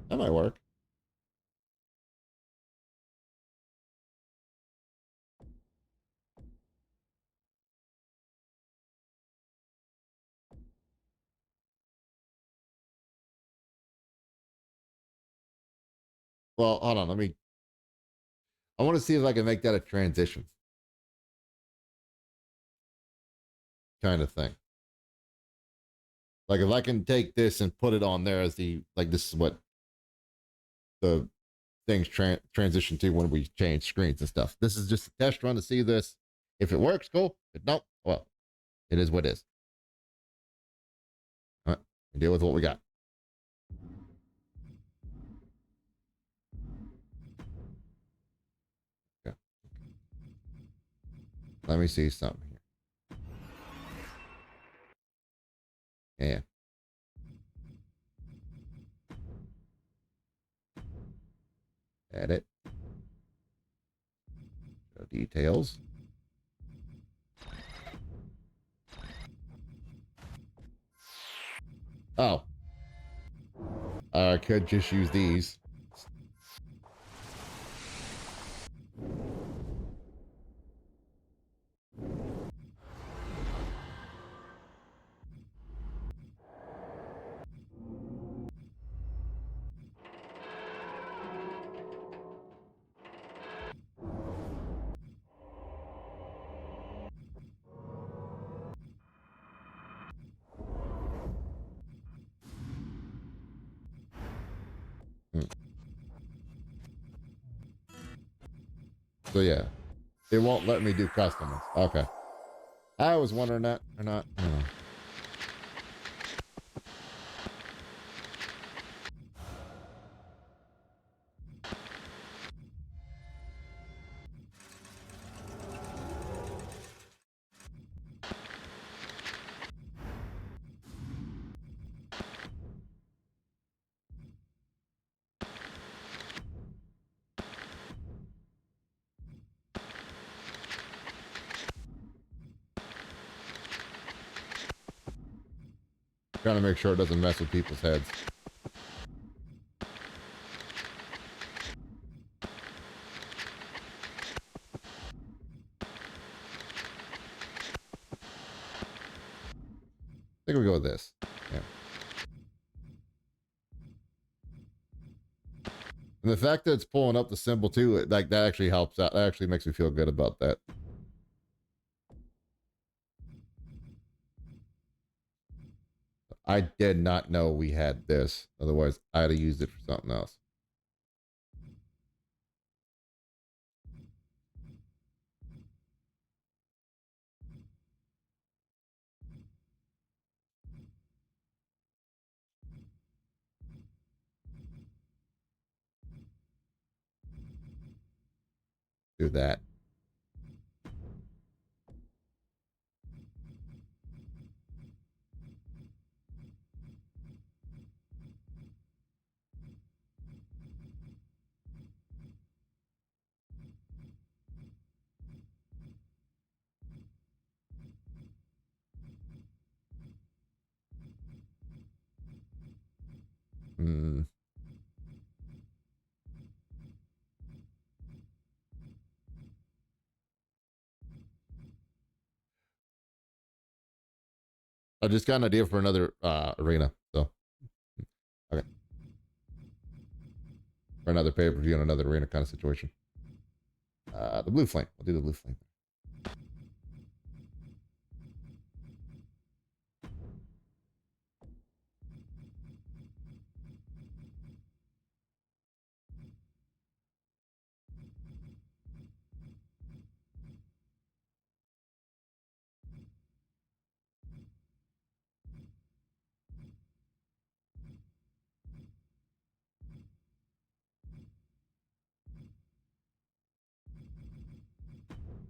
That might work. Well, hold on. I want to see if I can make that a transition kind of thing. Like if I can take this and put it on there as this is what the things transition to when we change screens and stuff. This is just a test run to see this. If it works, cool. If not, well, it is what it is. All right, we deal with what we got. Okay. Let me see something here. Yeah. Edit. Show details. Oh. I could just use these. So yeah, it won't let me do custom ones. Okay. I was wondering that or not. I don't know. Trying to make sure it doesn't mess with people's heads. I think we go with this. Yeah. And the fact that it's pulling up the symbol too, like that actually helps out. That actually makes me feel good about that. I did not know we had this. Otherwise, I'd have used it for something else. Do that. Hmm. I just got an idea for another arena. So, okay. For another pay per view and another arena kind of situation. The blue flame. I'll do the blue flame.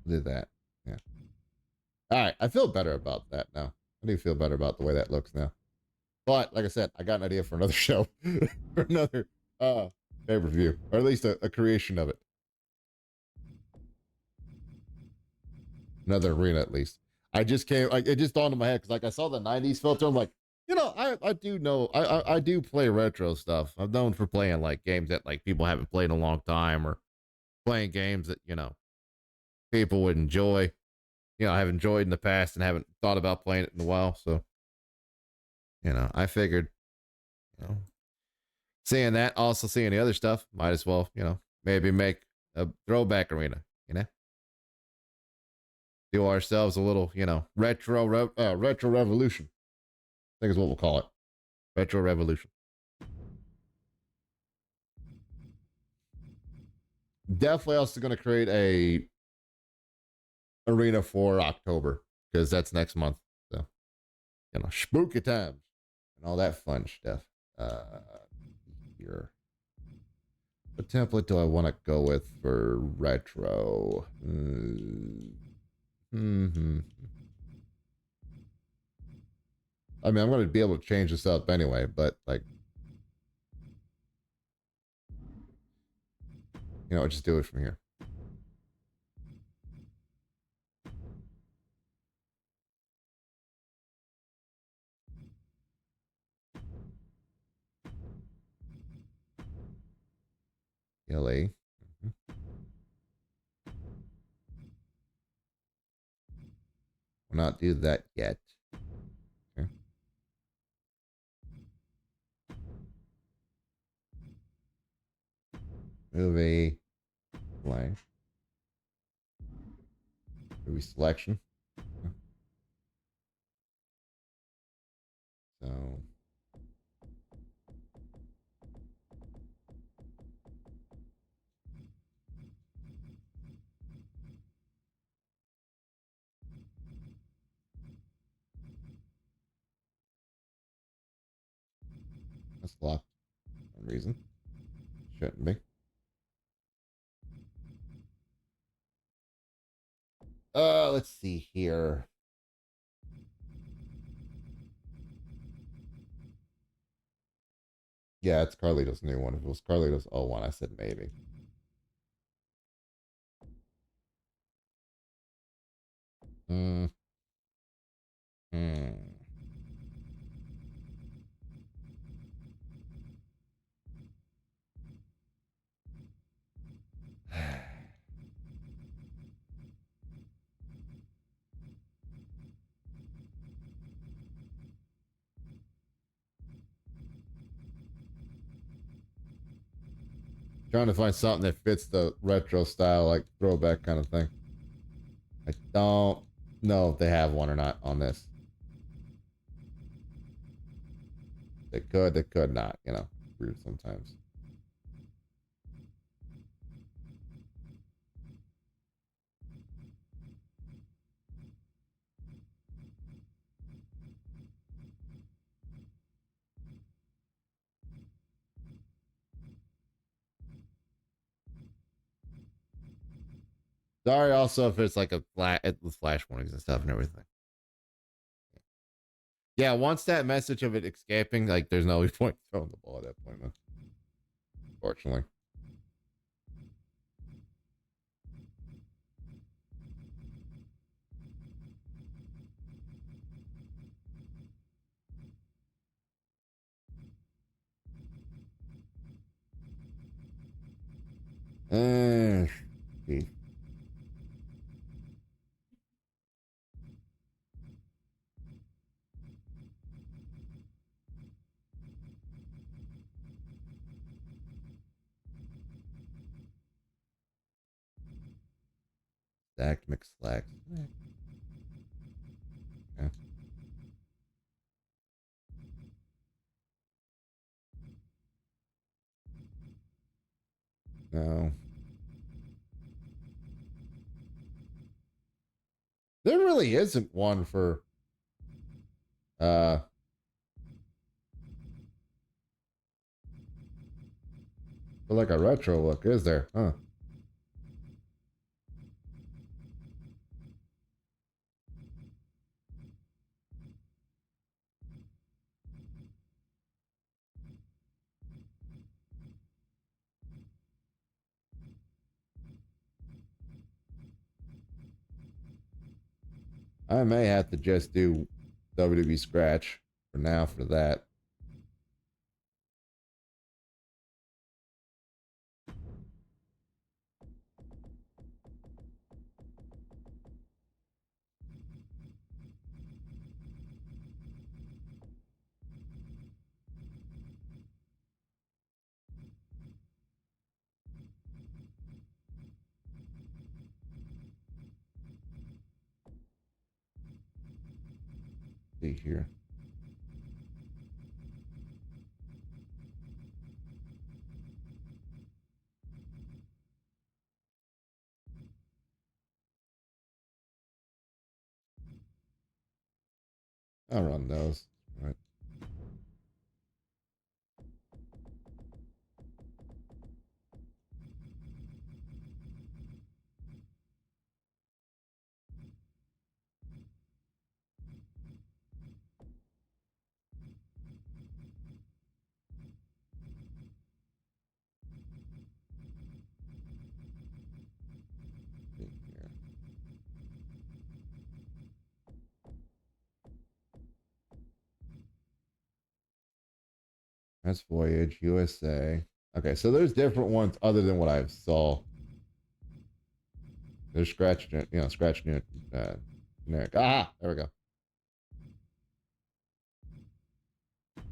Do that. Yeah. All right. I feel better about that now. I do feel better about the way that looks now. But like I said, I got an idea for another show, for another pay per view, or at least a creation of it. Another arena, at least. I just came, like, it just dawned in my head because, like, I saw the '90s filter. I'm like, I do know, I do play retro stuff. I'm known for playing like games that like people haven't played in a long time, or playing games that people would enjoy. I've enjoyed in the past and haven't thought about playing it in a while. So I figured, you know, seeing that, also seeing the other stuff, might as well, maybe make a throwback arena. Do ourselves a little, retro revolution. I think is what we'll call it. Retro revolution. Definitely also going to create a arena for October because that's next month. So, spooky times and all that fun stuff. Here. What template do I want to go with for retro? Mm-hmm. I mean, I'm going to be able to change this up anyway, but like, just do it from here. LA. Mm-hmm. We'll not do that yet. Okay. Movie blank. Movie selection. Okay. So It's locked for some reason. Shouldn't be. Let's see here. Yeah, it's Carlito's new one. If it was Carlito's old one, I said maybe. Hmm. Hmm. Trying to find something that fits the retro style, like throwback kind of thing. I don't know if they have one or not on this. They could not, you know. Weird sometimes. Sorry, also if it's like a flash warnings and stuff and everything. Yeah, once that message of it escaping, like there's no point throwing the ball at that point, man. Fortunately. Uh, stacked mixed slacks. Okay. No. There really isn't one uh for like a retro look, is there? Huh. I may have to just do WWE Scratch for now for that. See here. I'll run those. All right. See here. That's Voyage, USA. Okay, so there's different ones other than what I saw. There's scratch, scratch generic. Ah, there we go.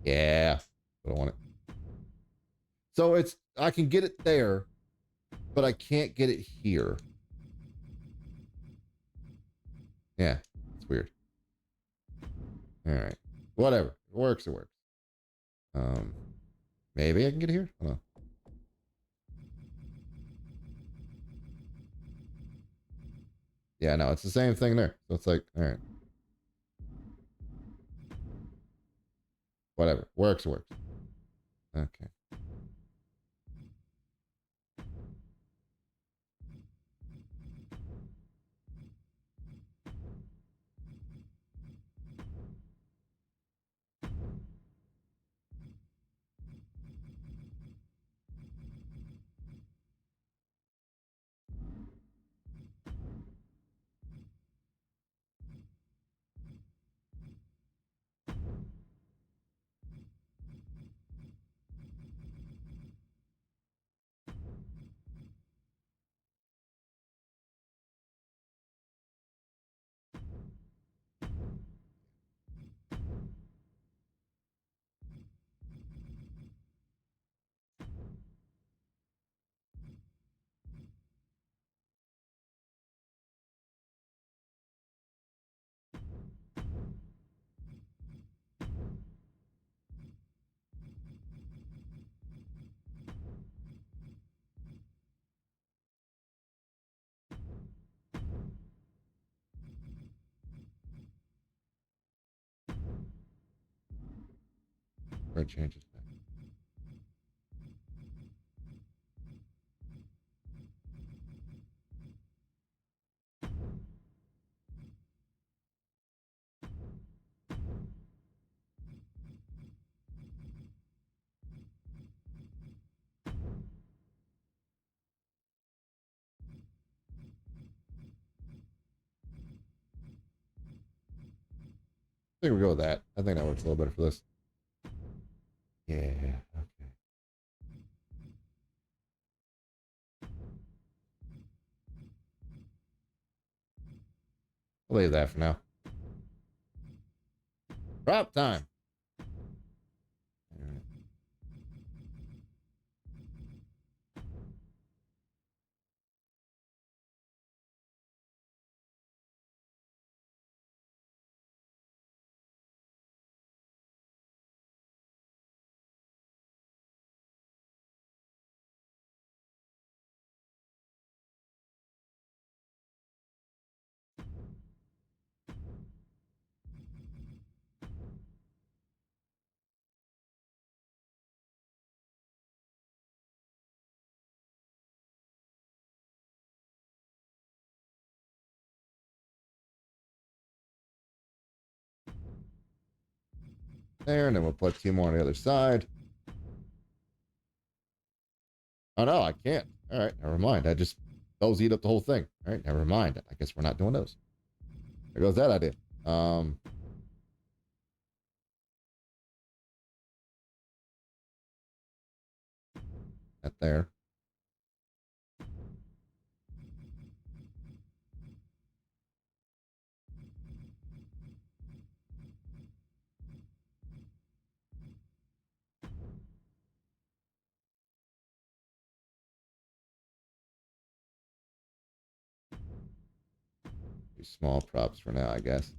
Yeah, I don't want it. So I can get it there, but I can't get it here. Yeah, it's weird. All right, whatever. It works. It works. Um, maybe I can get it here. Hold on. Yeah, no, it's the same thing there. So it's like, all right, whatever. Works. Works. Okay. Where it changes back. I think we go with that. I think that works a little better for this. Yeah. Okay. I'll leave that for now. Drop time. All right. There, and then we'll put two more on the other side. Oh no, I can't. All right, never mind. Those eat up the whole thing. All right, never mind. I guess we're not doing those. There goes that idea. That there. Do small props for now, I guess.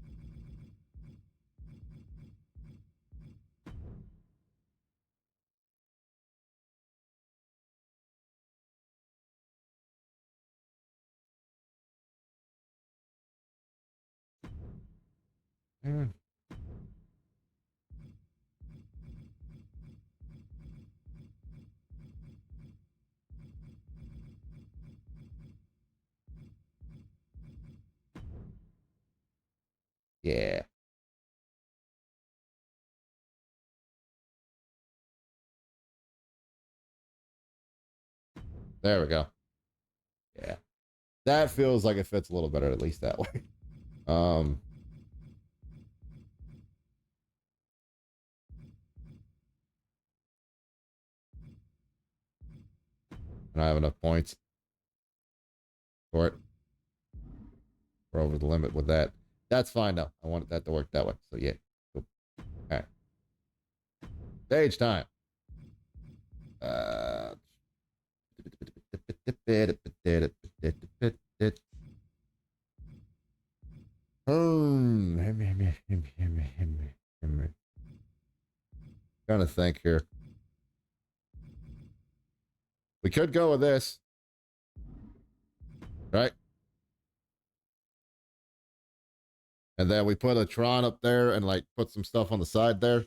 Mm. Yeah. There we go. Yeah. That feels like it fits a little better, at least that way. Um, I don't have enough points for it. We're over the limit with that. That's fine though. I wanted that to work that way. So yeah. Cool. All right. Stage time. Uh, trying to think here. We could go with this, right? And then we put a Tron up there and like put some stuff on the side there.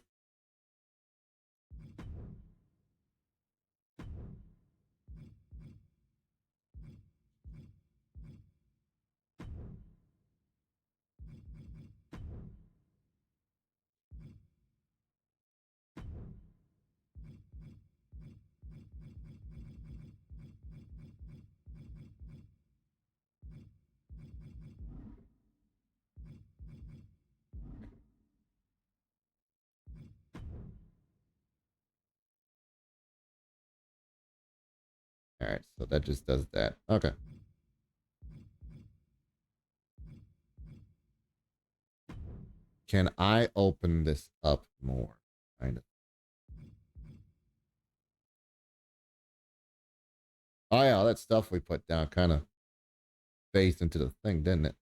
All right, so that just does that. Okay. Can I open this up more? Kind of. Oh yeah, all that stuff we put down kind of phased into the thing, didn't it?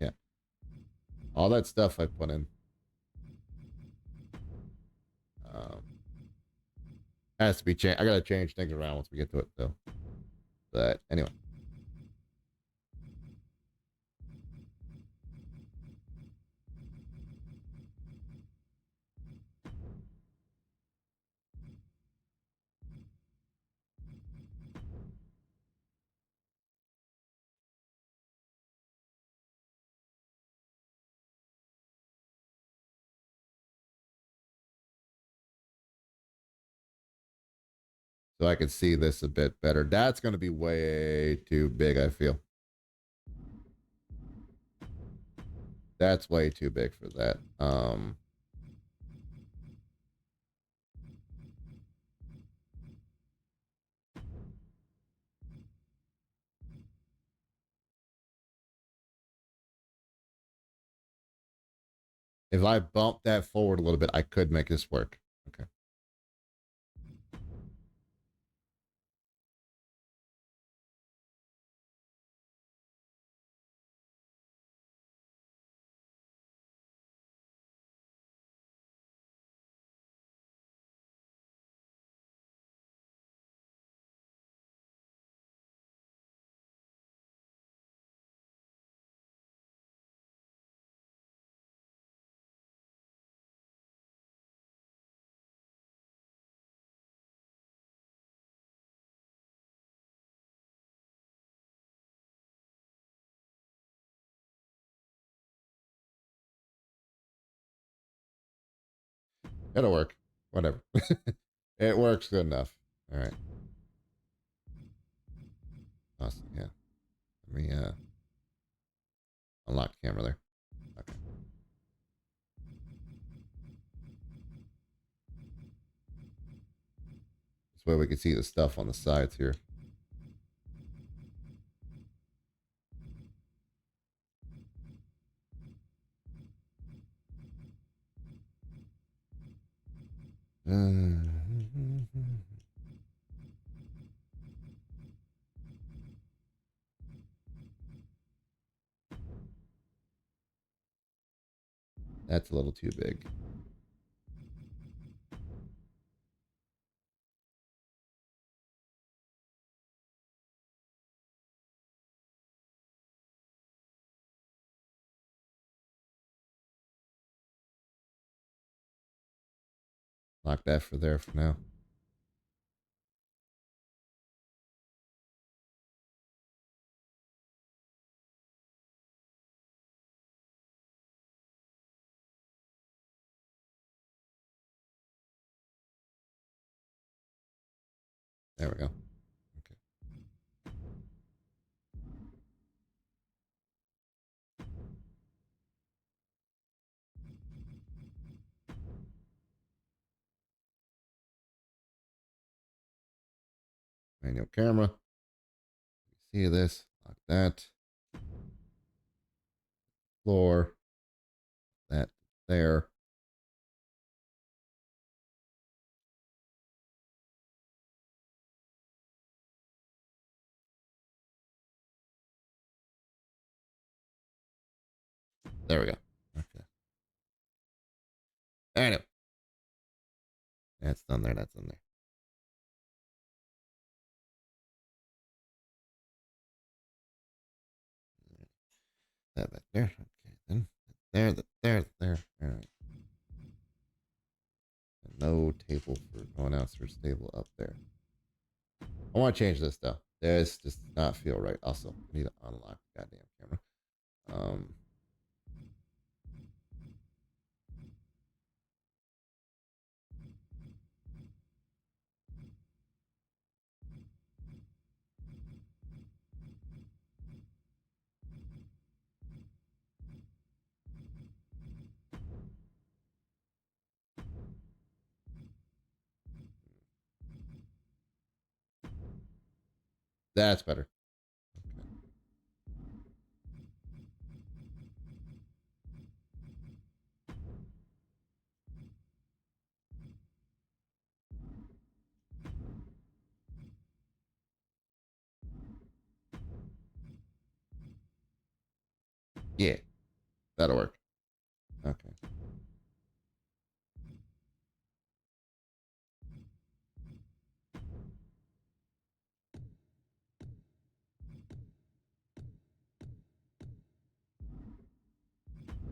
Yeah. All that stuff I put in um, has to be changed. I gotta change things around once we get to it, though. But anyway, so I can see this a bit better. That's gonna be way too big. I feel that's way too big for that. If I bump that forward a little bit, I could make this work. Okay. It'll work. Whatever. It works good enough. All right. Awesome. Yeah. Let me unlock the camera there. Okay. This way we can see the stuff on the sides here. That's a little too big. Lock that for there for now. There we go. Okay. Manual camera. See this? Lock that. Floor. That there. There we go. Okay. Anyway. That's done there. That's done there. That back there. Okay. Then there, there. All right. No table for going out. There's table up there. I want to change this though. This does not feel right. Also, I need to unlock the goddamn camera. Um, That's better. Yeah, that'll work. Okay.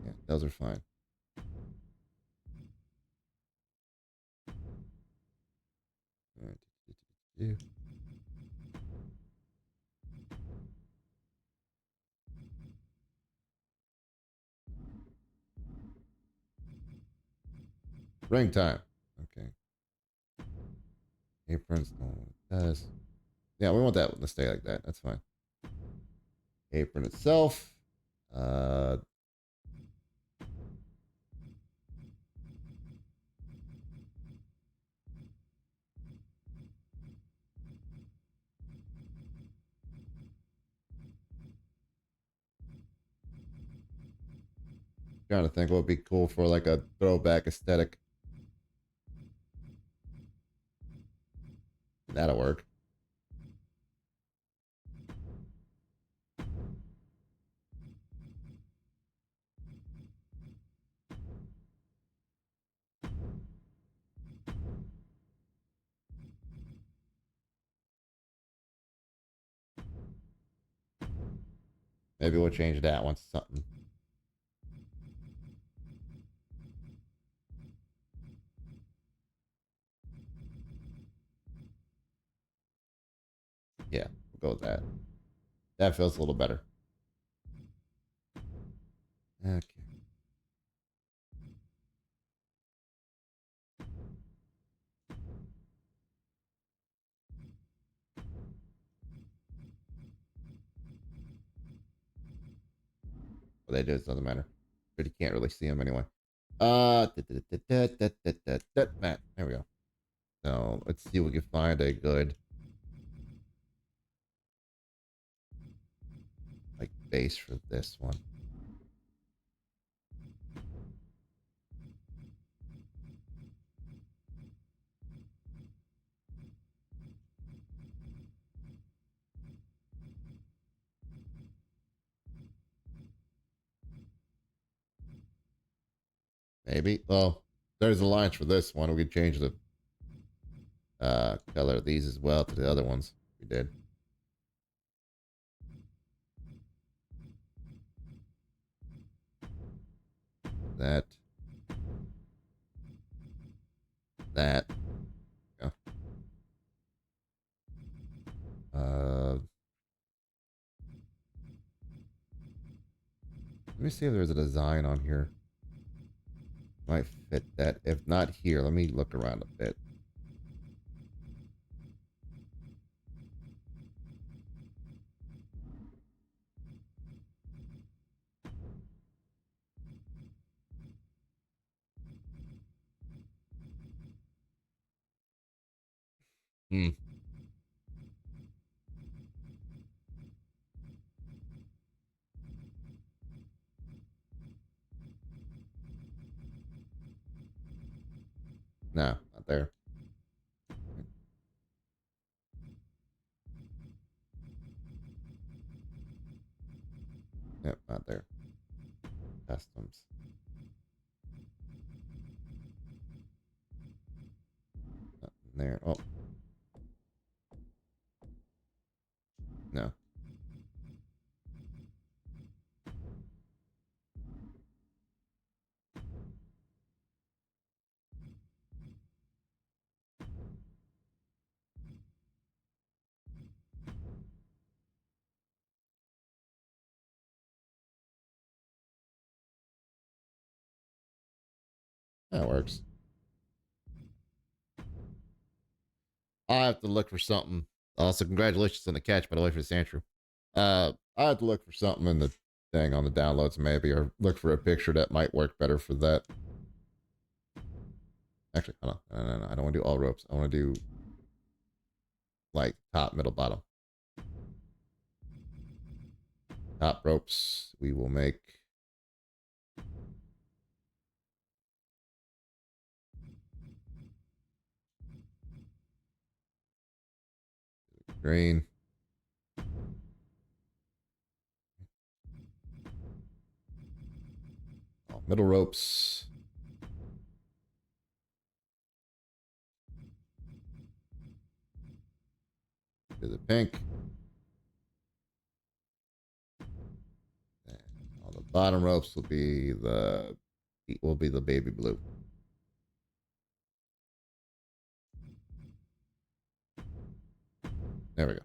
Yeah, those are fine. All right. Ring time. Okay. Aprons. No one does. Yeah, we want that one to stay like that. That's fine. Apron itself. Uh, Trying to think what would be cool for like a throwback aesthetic. That'll work. Maybe we'll change that one to something. Yeah, we'll go with that. That feels a little better. Okay. What they do, it doesn't matter. But you can't really see them anyway. Matt. There we go. So let's see if we can find a good like base for this one. Maybe. Well, there's the lines for this one. We could change the color of these as well to the other ones we did. That. That. Yeah. Uh, Let me see if there's a design on here. Might fit that. If not here, let me look around a bit. Hmm. No, not there. Yep, not there. Customs. Nothing there. Oh, no. That works. I have to look for something. Also, congratulations on the catch, by the way, for this Andrew. I have to look for something in the thing on the downloads, maybe, or look for a picture that might work better for that. Actually, hold on. No. I don't want to do all ropes. I want to do like top, middle, bottom. Top ropes we will make green. Middle ropes. To the pink. And all the bottom ropes will be the baby blue. There we go.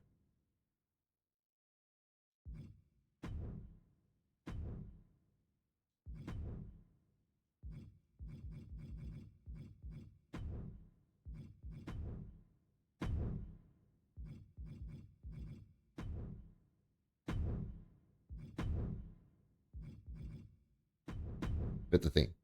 Fit the theme.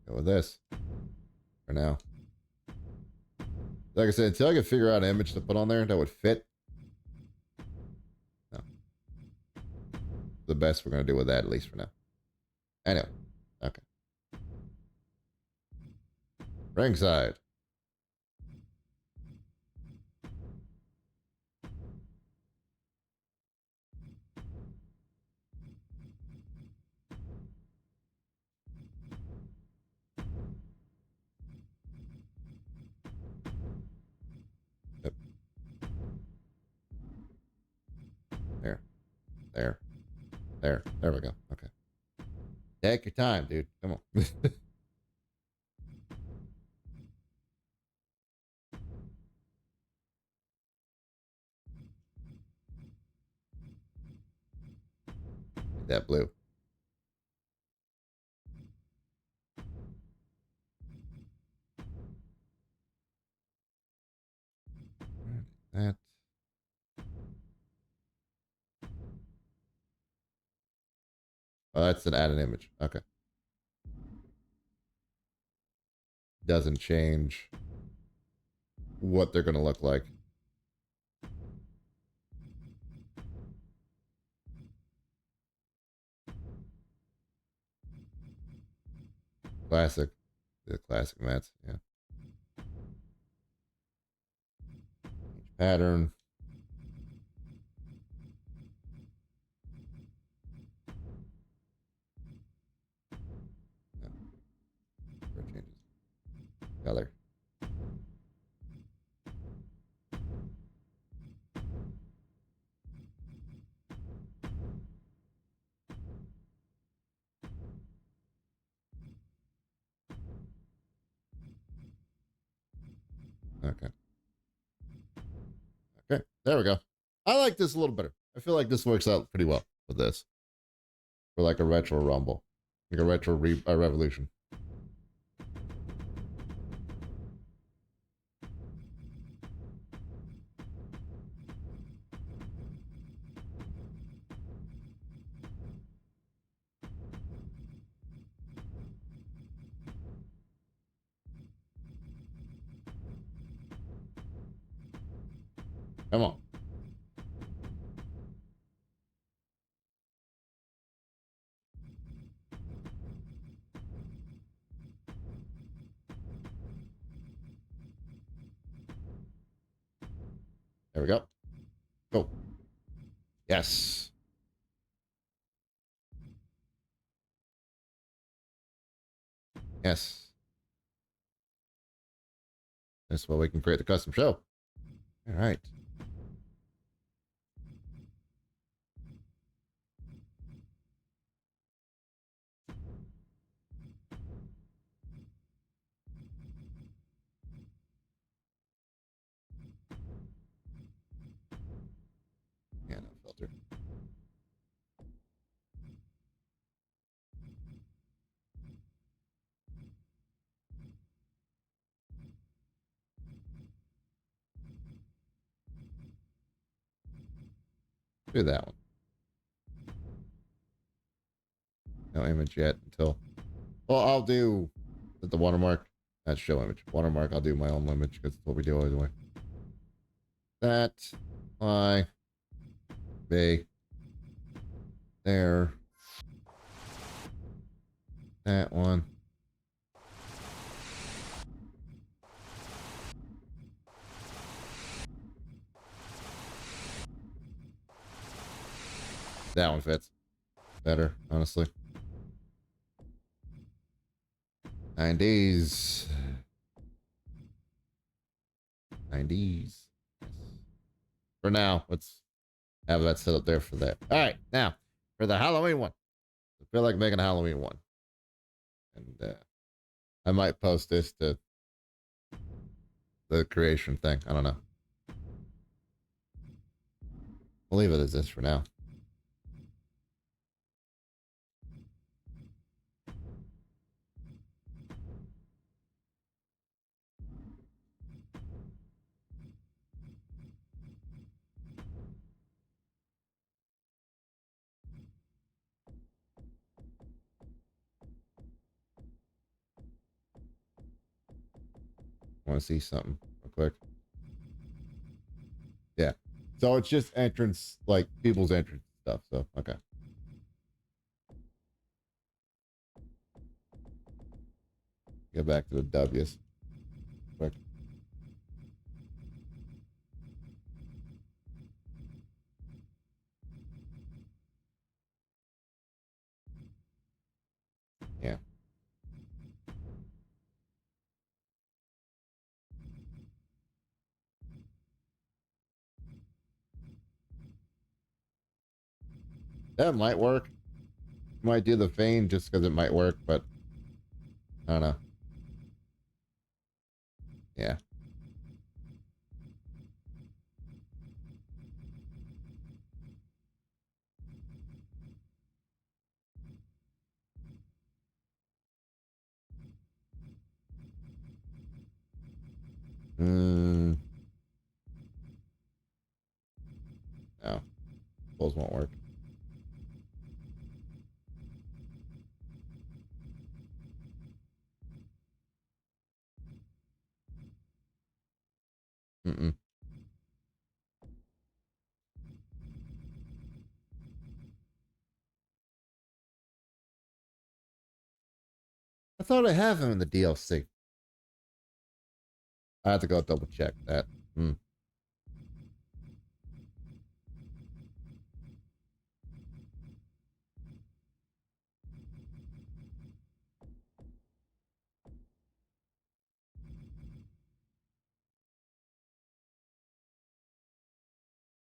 Go with this for now. Like I said, until I can figure out an image to put on there that would fit. No. The best we're going to do with that, at least for now. Anyway. Okay. Ringside. Yep. There. There. There. There we go. Okay. Take your time, dude. Come on. That blue. That. Oh, that's an added image. Okay. Doesn't change what they're going to look like. Classic. The classic mats. Yeah. Pattern. Yeah. Changes. Color. Okay. Okay. There we go. I like this a little better. I feel like this works out pretty well with this. For like a retro rumble. Like a retro revolution. Come on. There we go. Go. Yes. Yes. That's why we can create the custom show. All right. Yeah, no filter. Do that one. No image yet until. Well, I'll do the watermark. That's show image. Watermark, I'll do my own image because it's what we do anyway. That. I. B. There. That one. That one fits better, honestly. 90s. 90s. For now, let's have that set up there for that. All right, now for the Halloween one. I feel like making a Halloween one. And I might post this to the creation thing. I don't know. We'll leave it as this for now. Want to see something real quick? Yeah. So it's just entrance, like people's entrance stuff. So, okay. Get back to the W's. Quick. Yeah. That might work. Might do the vein just because it might work, but I don't know. Yeah. No. Those won't work. Mm-mm. I thought I have him in the DLC. I have to go double check that. Hmm.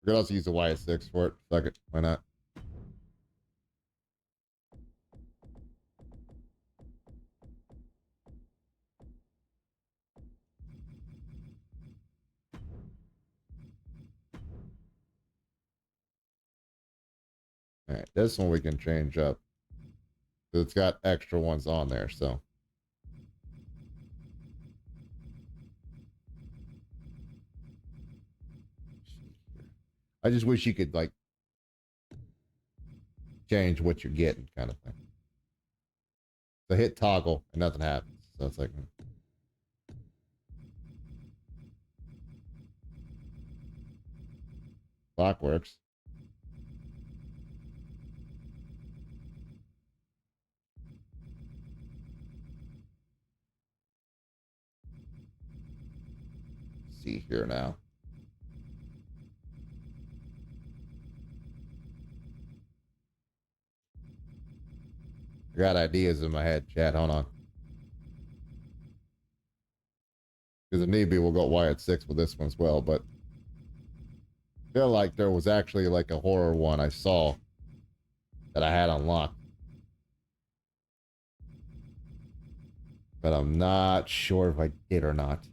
We could also use the YS6 for it. Fuck it. Why not? All right. This one we can change up. It's got extra ones on there, so. I just wish you could, like, change what you're getting, kind of thing. So hit toggle and nothing happens. So it's like. Clock works. See here now. I got ideas in my head, chat. Hold on. Because if need be, we'll go Wyatt 6 with this one as well. But I feel like there was actually like a horror one I saw that I had unlocked. But I'm not sure if I did or not.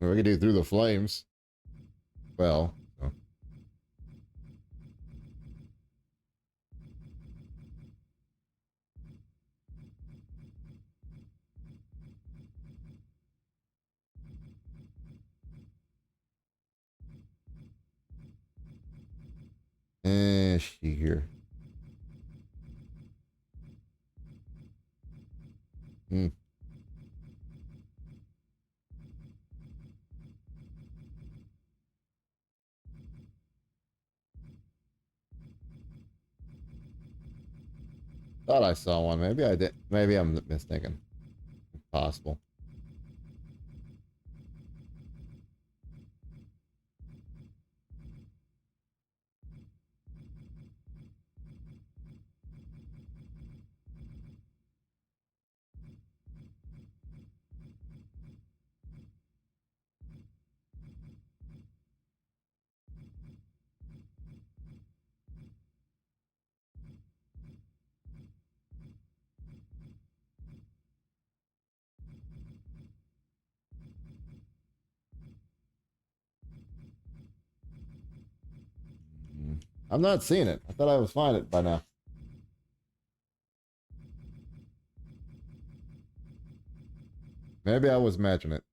We could do Through the Flames. Well, so. She here. Hmm. Thought I saw one. Maybe I did. Maybe I'm mistaken. Possible. Hmm. I'm not seeing it. I thought I was finding it by now. Maybe I was matching it.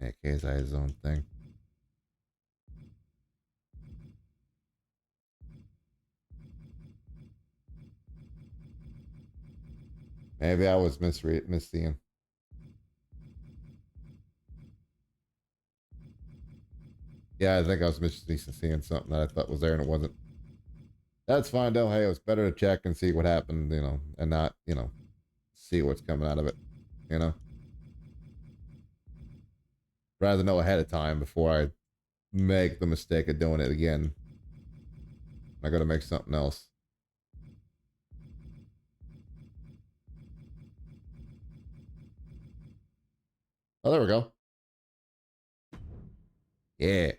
Yeah, KSI has his own thing. Maybe I was misseeing. Yeah, I think I was misseeing something that I thought was there and it wasn't. That's fine though. Hey, it was better to check and see what happened, and not, see what's coming out of it, you know? Rather know ahead of time before I make the mistake of doing it again. I gotta make something else. Oh, there we go. Yeah.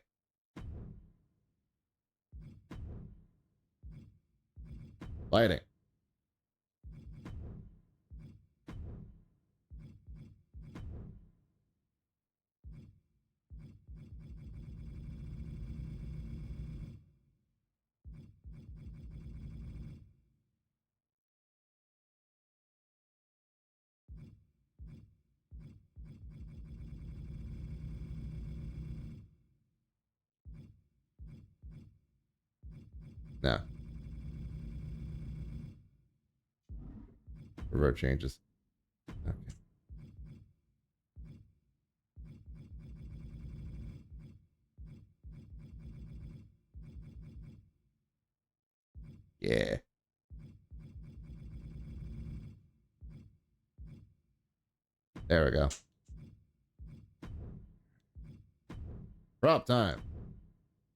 Lighting. Nah. Revert changes. Okay. Yeah. There we go. Prop time.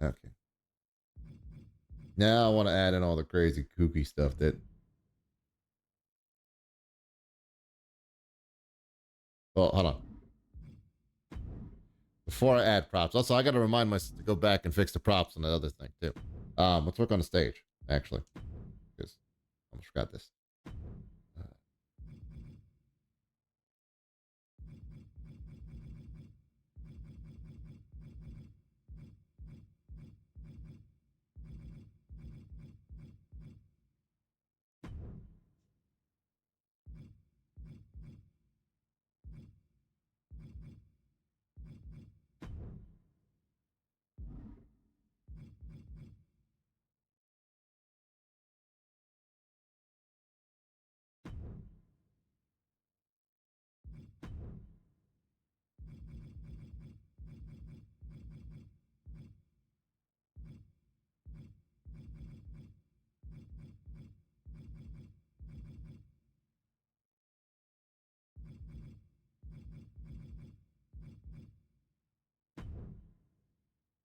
Okay. Now I want to add in all the crazy kooky stuff that. Well, hold on. Before I add props, also I got to remind myself to go back and fix the props on the other thing too. Let's work on the stage actually, because I almost forgot this. Uh,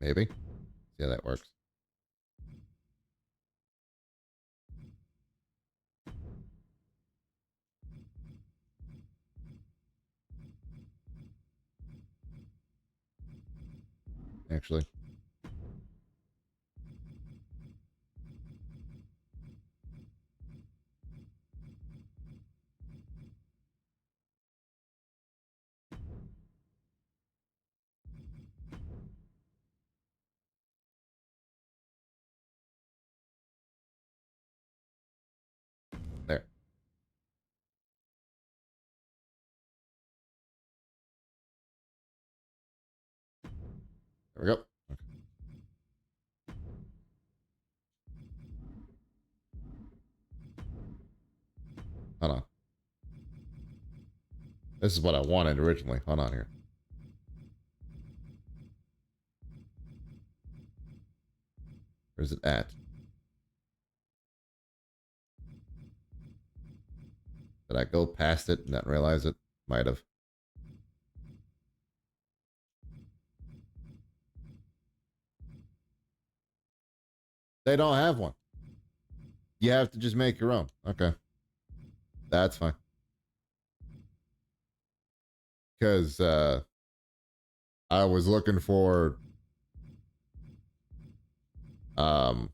maybe. See how that works. Actually, there. There we go. Okay. Hold on. This is what I wanted originally. Hold on here. Where's it at? Did I go past it and not realize it? Might have. They don't have one. You have to just make your own. Okay. That's fine. Because I was looking for um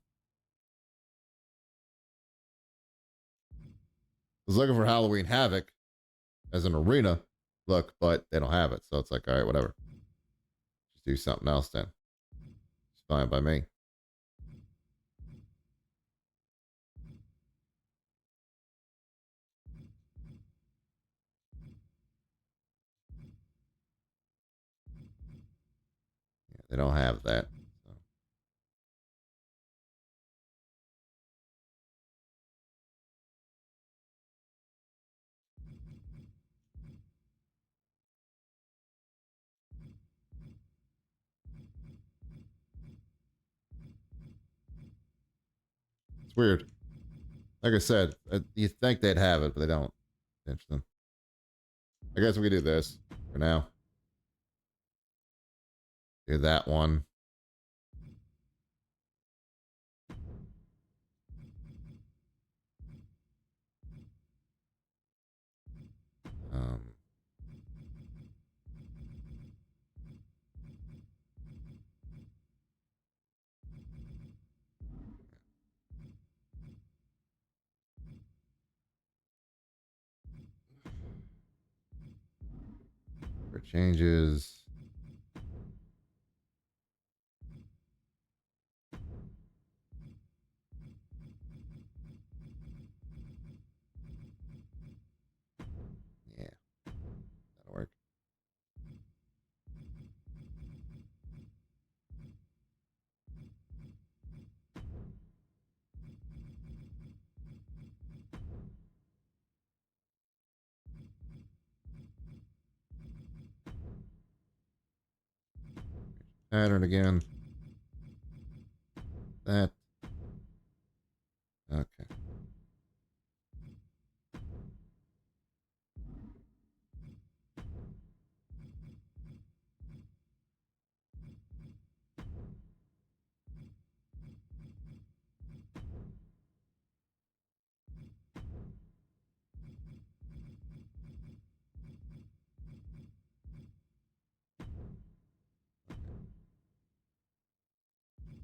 was looking for Halloween Havoc as an arena look, but they don't have it. So it's like, all right, whatever. Just do something else then. It's fine by me. Yeah, they don't have that. So. It's weird. Like I said, you think they'd have it, but they don't. Interesting. I guess we could do this for now. Do that one. Um, for changes. Yeah, that'll work. Pattern again. That. Okay.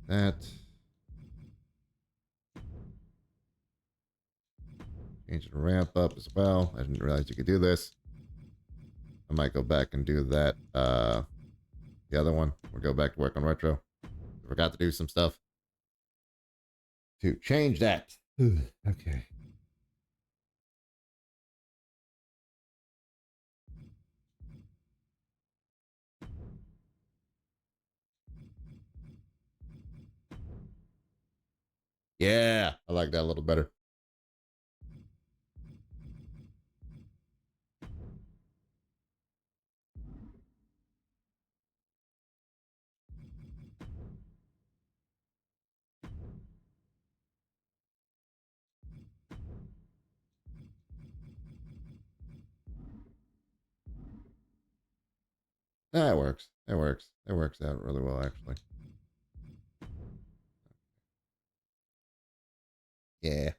That. Change the ramp up as well. I didn't realize you could do this. I might go back and do that. The other one. We'll go back to work on retro. I forgot to do some stuff to change that. Okay. Yeah, I like that a little better. That works. It works. It works out really well, actually. Yeah.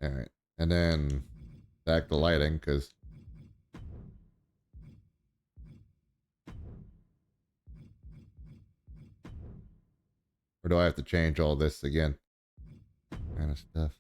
All right. And then back to lighting, because. Or do I have to change all this again? Kind of stuff.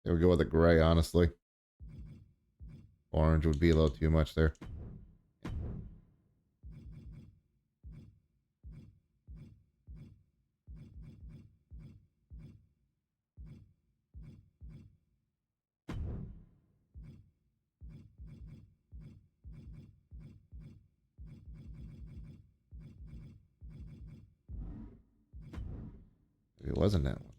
There we go with the gray, honestly. Orange would be a little too much there. Maybe it wasn't that one.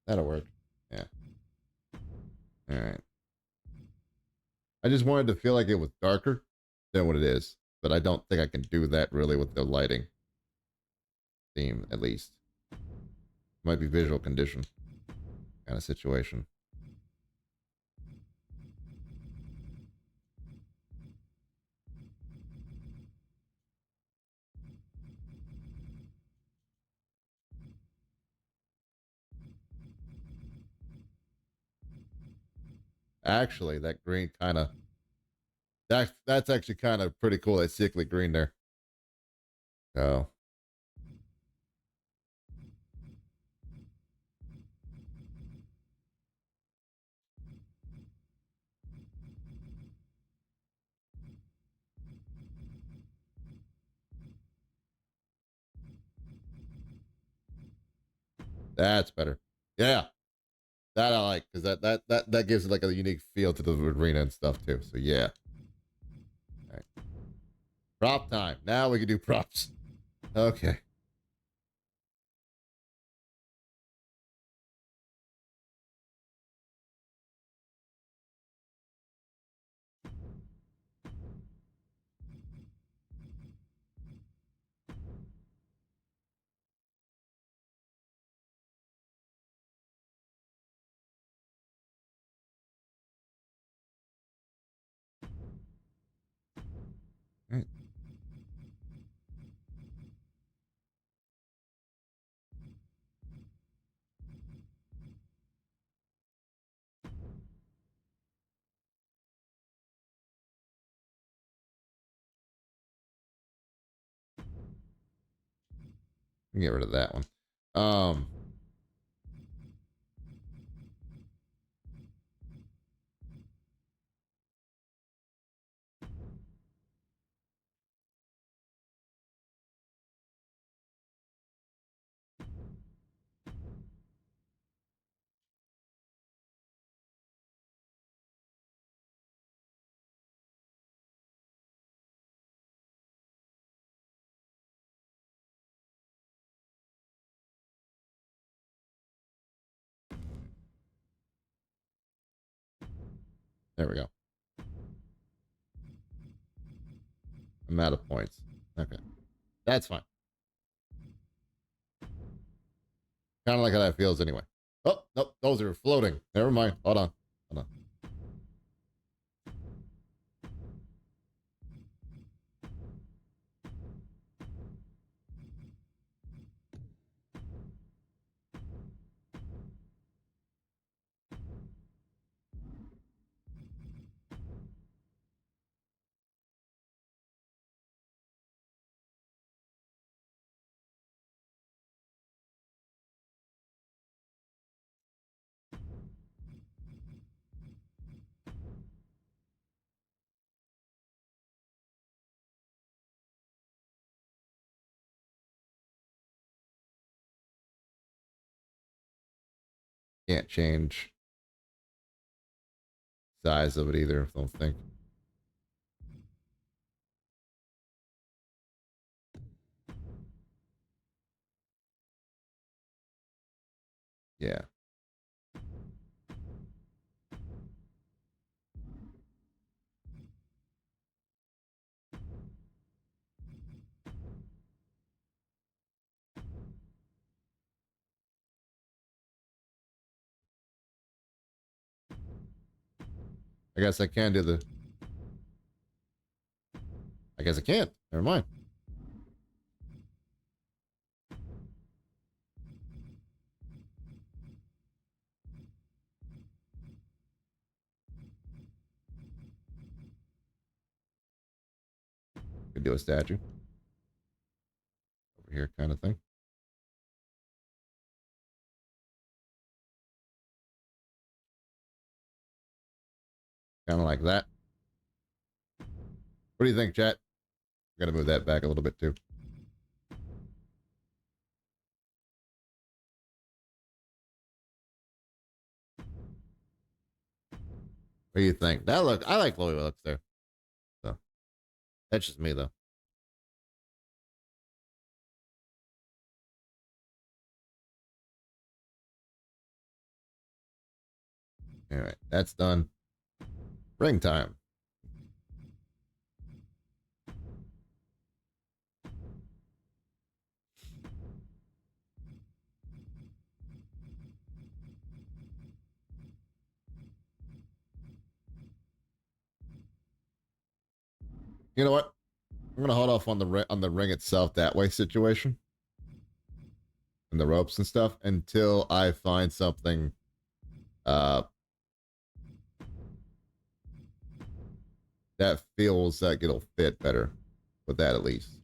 That'll work. Yeah. All right. I just wanted to feel like it was darker than what it is, but I don't think I can do that really with the lighting theme, at least. Might be visual condition kind of situation. Actually, that green kind of that's actually kind of pretty cool. That sickly green there. Oh, that's better. Yeah, that I like because that gives it like a unique feel to the arena and stuff too. So yeah. All right. Prop time. Now we can do props. Okay. All right. Get rid of that one. Um, there we go. I'm out of points. Okay, that's fine. Kind of like how that feels anyway. Oh, nope, those are floating. Never mind. Hold on. Hold on. Can't change size of it either. I don't think. Yeah. I guess I can do the. I guess I can't. Never mind. Could do a statue over here, kind of thing. Kind of like that. What do you think, chat? Gotta move that back a little bit too. What do you think? That look, I like the way it looks there. So that's just me though. All right, that's done. Ring time. You know what? I'm gonna hold off on the ring itself that way situation and the ropes and stuff until I find something uh that feels like it'll fit better with that at least.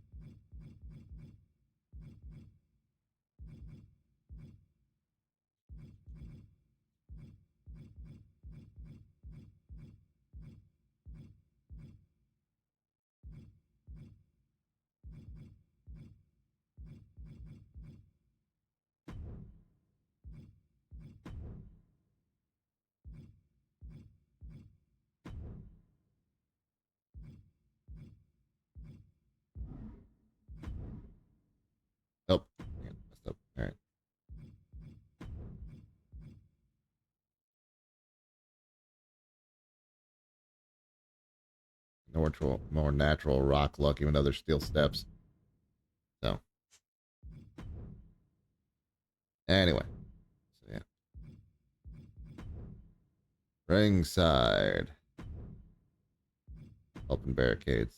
Nope. Yeah, messed up. All right. More natural rock look, even though there's steel steps. So anyway. So yeah. Ringside. Open barricades.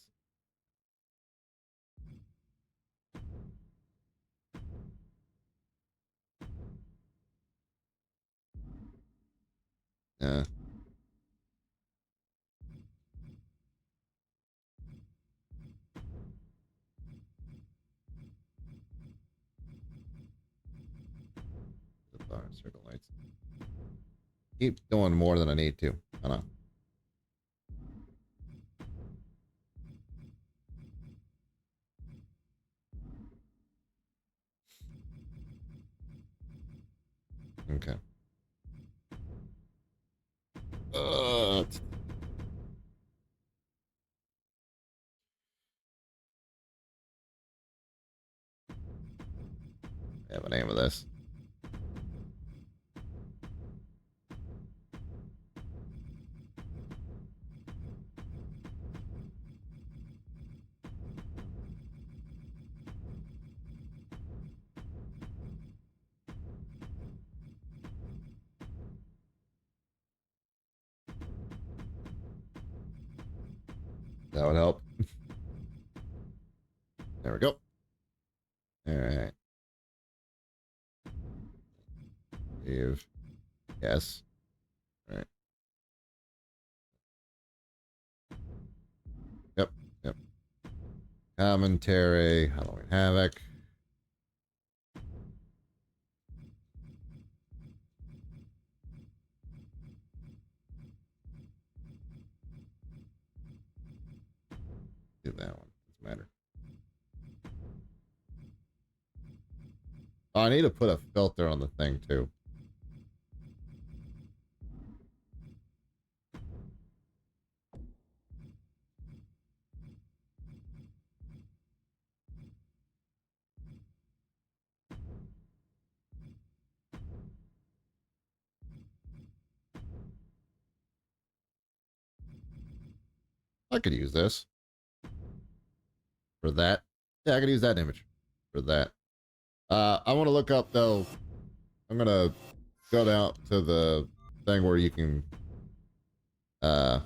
Yeah. The bar circle lights. Keep doing more than I need to. I know. Okay. I have a name of this. That would help. There we go. All right. Save. Yes. All right. Yep. Yep. Commentary. Halloween Havoc. Do that one. Doesn't matter. Oh, I need to put a filter on the thing too. I could use this for that. Yeah, I could use that image for that. I want to look up though. I'm gonna go down to the thing where you can uh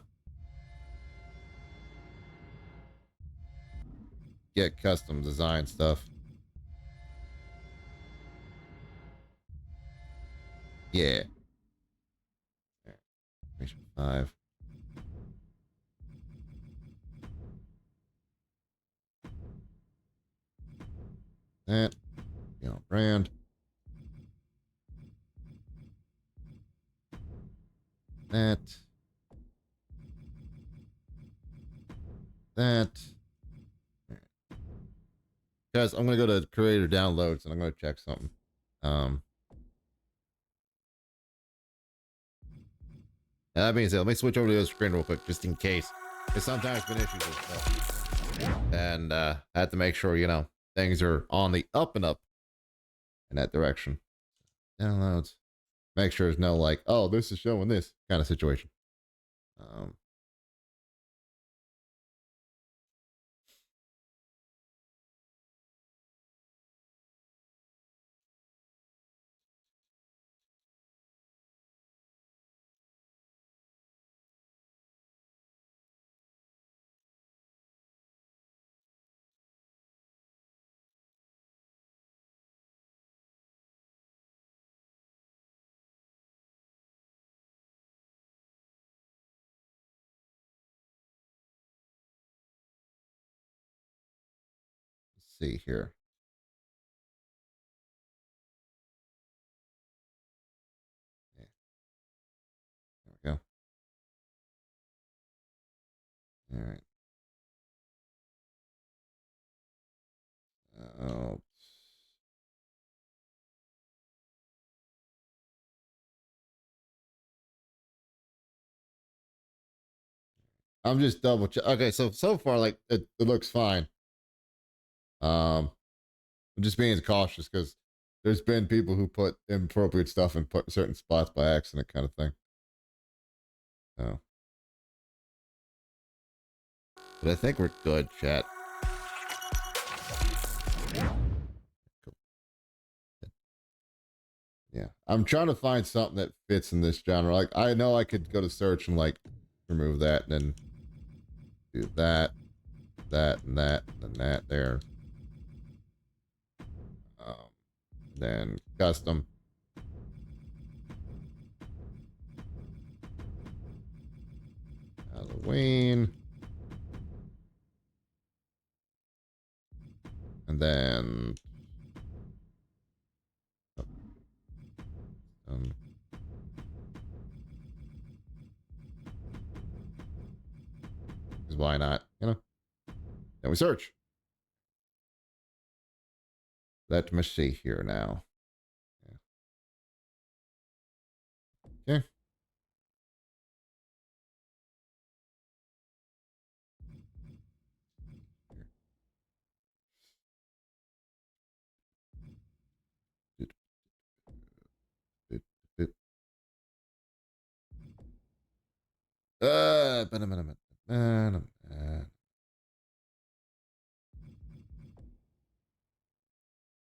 get custom design stuff. Yeah. Mission 5. That. Brand. That. That. Guys, I'm gonna go to creator downloads and I'm gonna check something. Um that being said, let me switch over to the screen real quick just in case. Because sometimes been issues with stuff. And I have to make sure, things are on the up and up in that direction. Downloads. Make sure there's no like, oh, this is showing this kind of situation. Um let's see here. Yeah, there we go. All right. Oh, I'm just double check. Okay, so far like it looks fine. I'm just being cautious because there's been people who put inappropriate stuff in put certain spots by accident, kind of thing. Oh, but I think we're good, chat. Cool. Yeah, I'm trying to find something that fits in this genre. Like I know I could go to search and like remove that, and then do that, and that, and that there. Um, then custom. Halloween. And then um, because why not? Then we search. Let me see here now. Okay. Uh,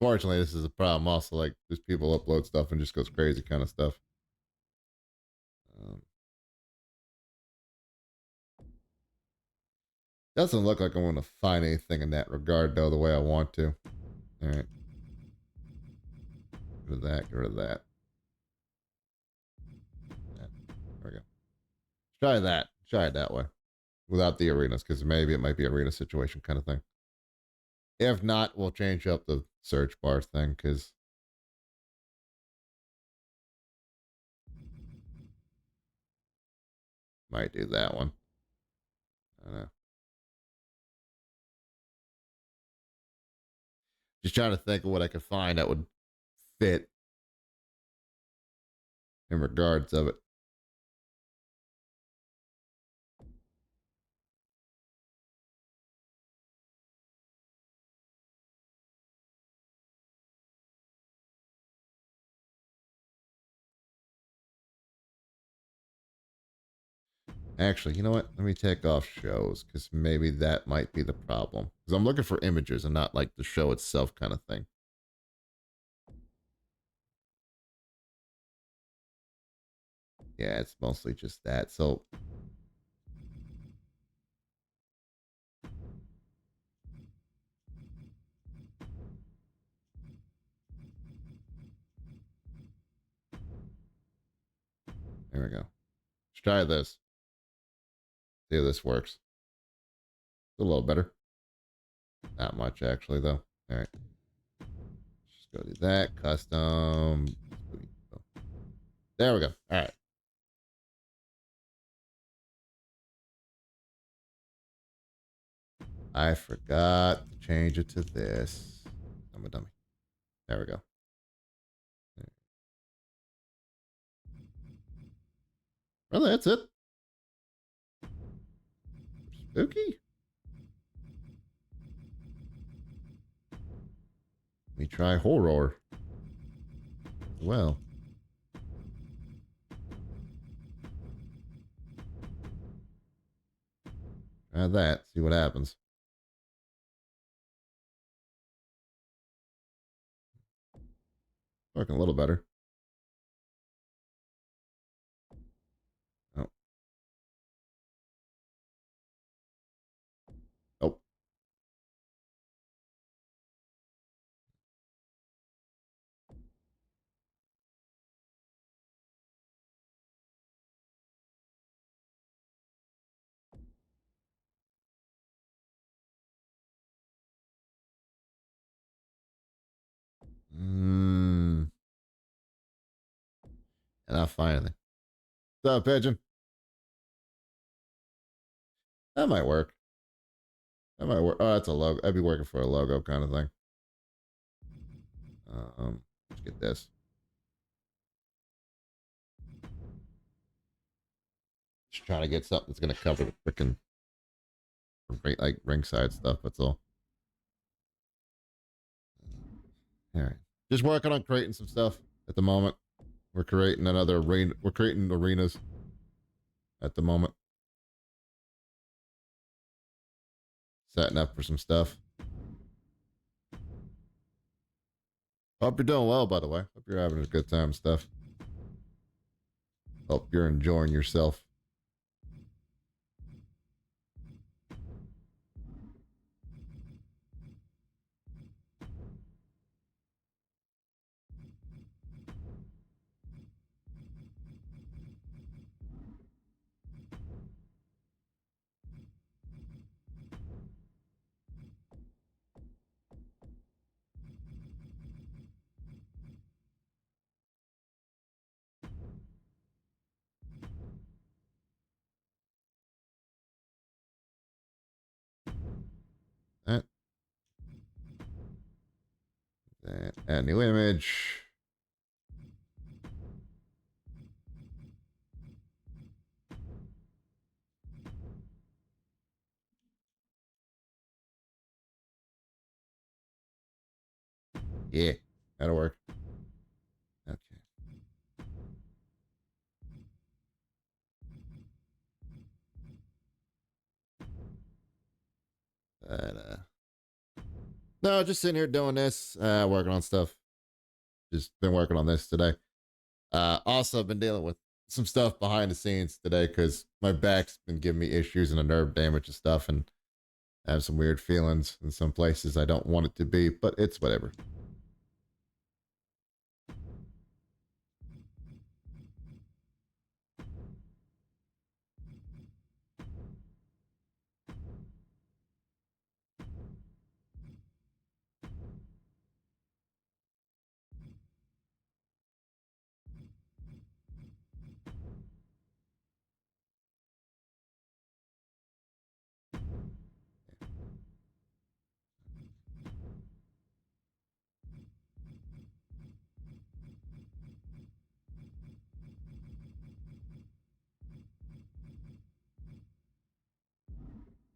Fortunately, this is a problem. Also, like, just people upload stuff and just goes crazy, kind of stuff. Um, doesn't look like I'm going to find anything in that regard, though, the way I want to. All right. Get rid of that. Get rid of that. There we go. Try that. Try it that way without the arenas, because maybe it might be arena situation kind of thing. If not, we'll change up the search bar thing, because might do that one. I don't know. Just trying to think of what I could find that would fit in regards of it. Actually, you know what? Let me take off shows because maybe that might be the problem. Because I'm looking for images and not like the show itself kind of thing. Yeah, it's mostly just that. So go. Let's try this. See if this works. It's a little better. Not much, actually, though. All right. Just go do that. Custom. There we go. All right. I forgot to change it to this. I'm a dummy. There we go. Well, that's it. Spooky. Let me try horror. Well. Try that. See what happens. Working a little better. Oh. Oh. And I finally. What's up, pigeon? That might work. That might work. Oh, that's a logo. I'd be working for a logo kind of thing. Let's get this. Just trying to get something that's gonna cover the freaking like ringside stuff. That's all. All right. Just working on creating some stuff at the moment. We're creating another arena. We're creating arenas at the moment. Setting up for some stuff. Hope you're doing well, by the way. Hope you're having a good time and stuff. Hope you're enjoying yourself. That. That. Add new image. Yeah. That'll work. Okay. But, no, just sitting here doing this, working on stuff. Just been working on this today. Also been dealing with some stuff behind the scenes today because my back's been giving me issues and a nerve damage and stuff, and I have some weird feelings in some places I don't want it to be, but it's whatever.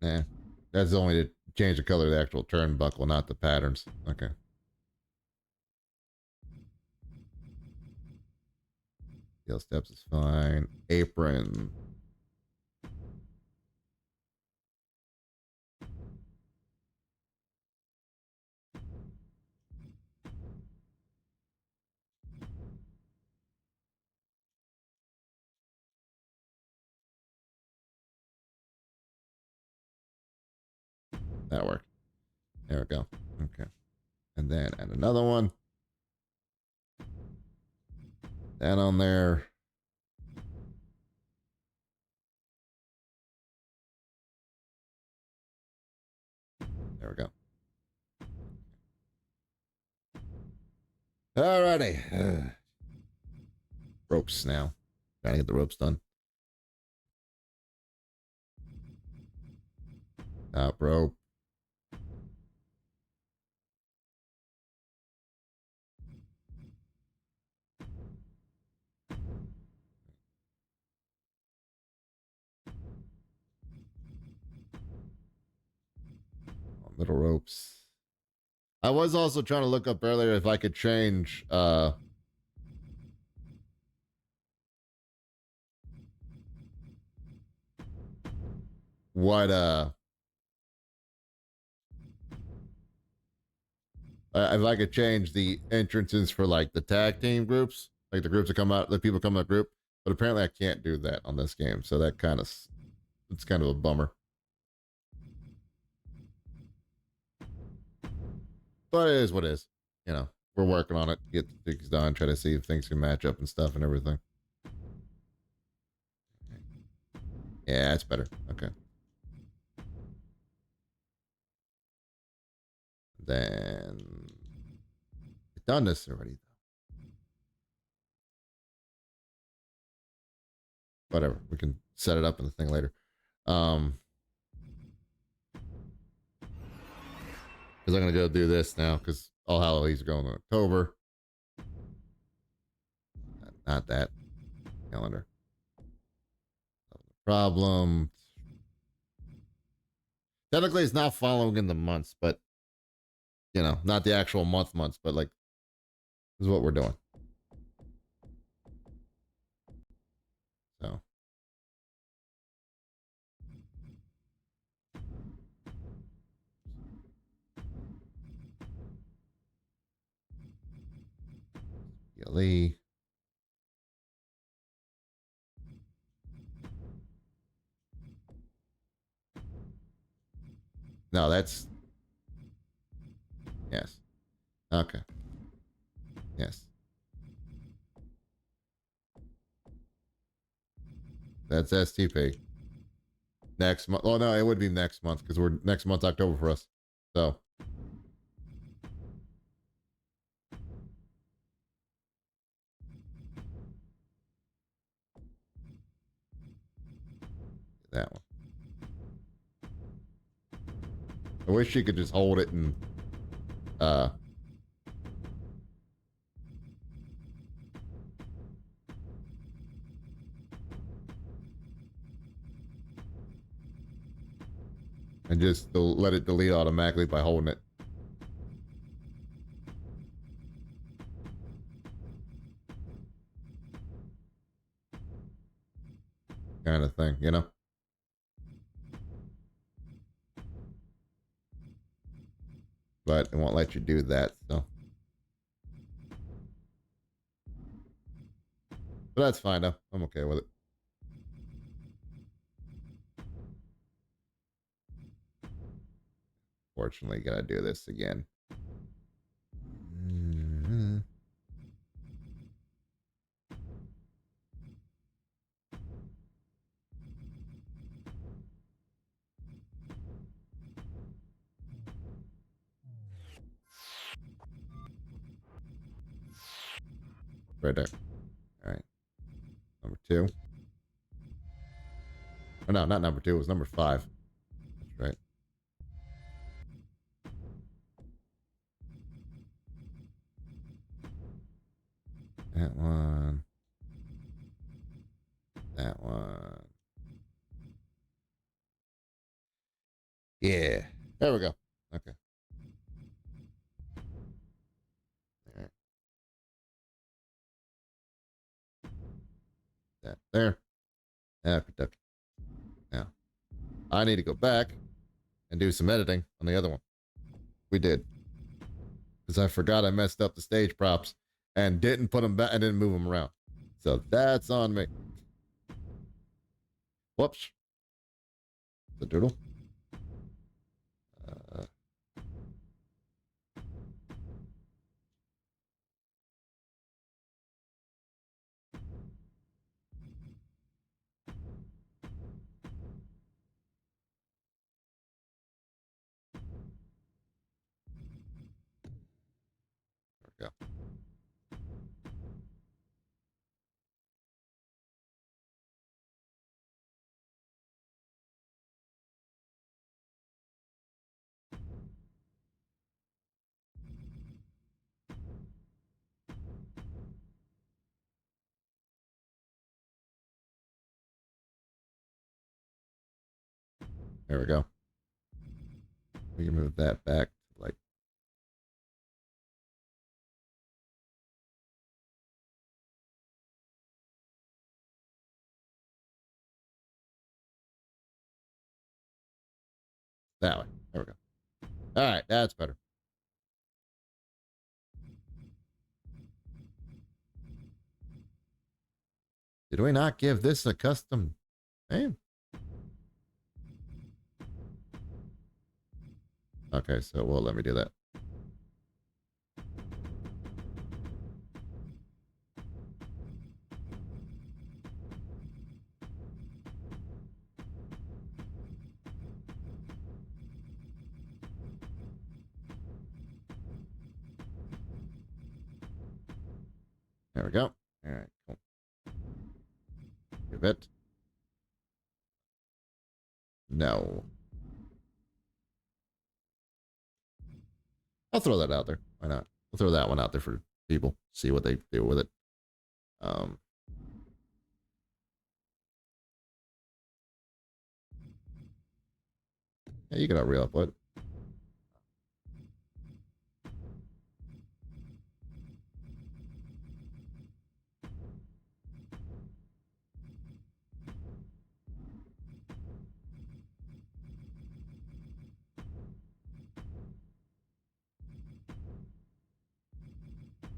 Yeah, that's only to change the color of the actual turnbuckle, not the patterns. Okay. Heel steps is fine. Apron. That'll work. There we go. Okay. And then add another one. That on there. There we go. Alrighty. Ropes now. Gotta get the ropes done. Top rope. Middle ropes. I was also trying to look up earlier if I could change what if I could change the entrances for like the tag team groups, like the groups that come out, the people come out group. But apparently I can't do that on this game, so that it's kind of a bummer. But it is what it is. You know, we're working on it, get things done, try to see if things can match up and stuff and everything. Yeah, it's better. Okay. Then I've done this already. Whatever. We can set it up in the thing later. Because I'm gonna go do this now because All Hallows are going in October. Not that calendar. Problem. Technically, it's not following in the months, but you know, not the actual months, but like, this is what we're doing. So, PLE. No, that's yes. Okay. Yes. That's STP. Next month. Oh no, it would be next month because we're next month October for us. So that one. I wish she could just hold it uh and just let it delete automatically by holding it. Kind of thing, you know? But it won't let you do that, so. But that's fine though. I'm okay with it. Fortunately, gotta do this again. Mm-hmm. Right there. All right. Number 2. Oh, no, not number 2. It was number 5. That's right. That one. That one. Yeah. There we go. Okay. All right. That there. Production. Now, I need to go back and do some editing on the other one. We did. Because I forgot I messed up the stage props and didn't put them back and didn't move them around. So that's on me. Whoops. The doodle. Uh, There we go. We can move that back like that way. There we go. All right, that's better. Did we not give this a custom name? Okay, so well, let me do that. There we go. All right, cool. Give it. No. I'll throw that out there. Why not? We'll throw that one out there for people. See what they do with it. Um, yeah, you can re-upload.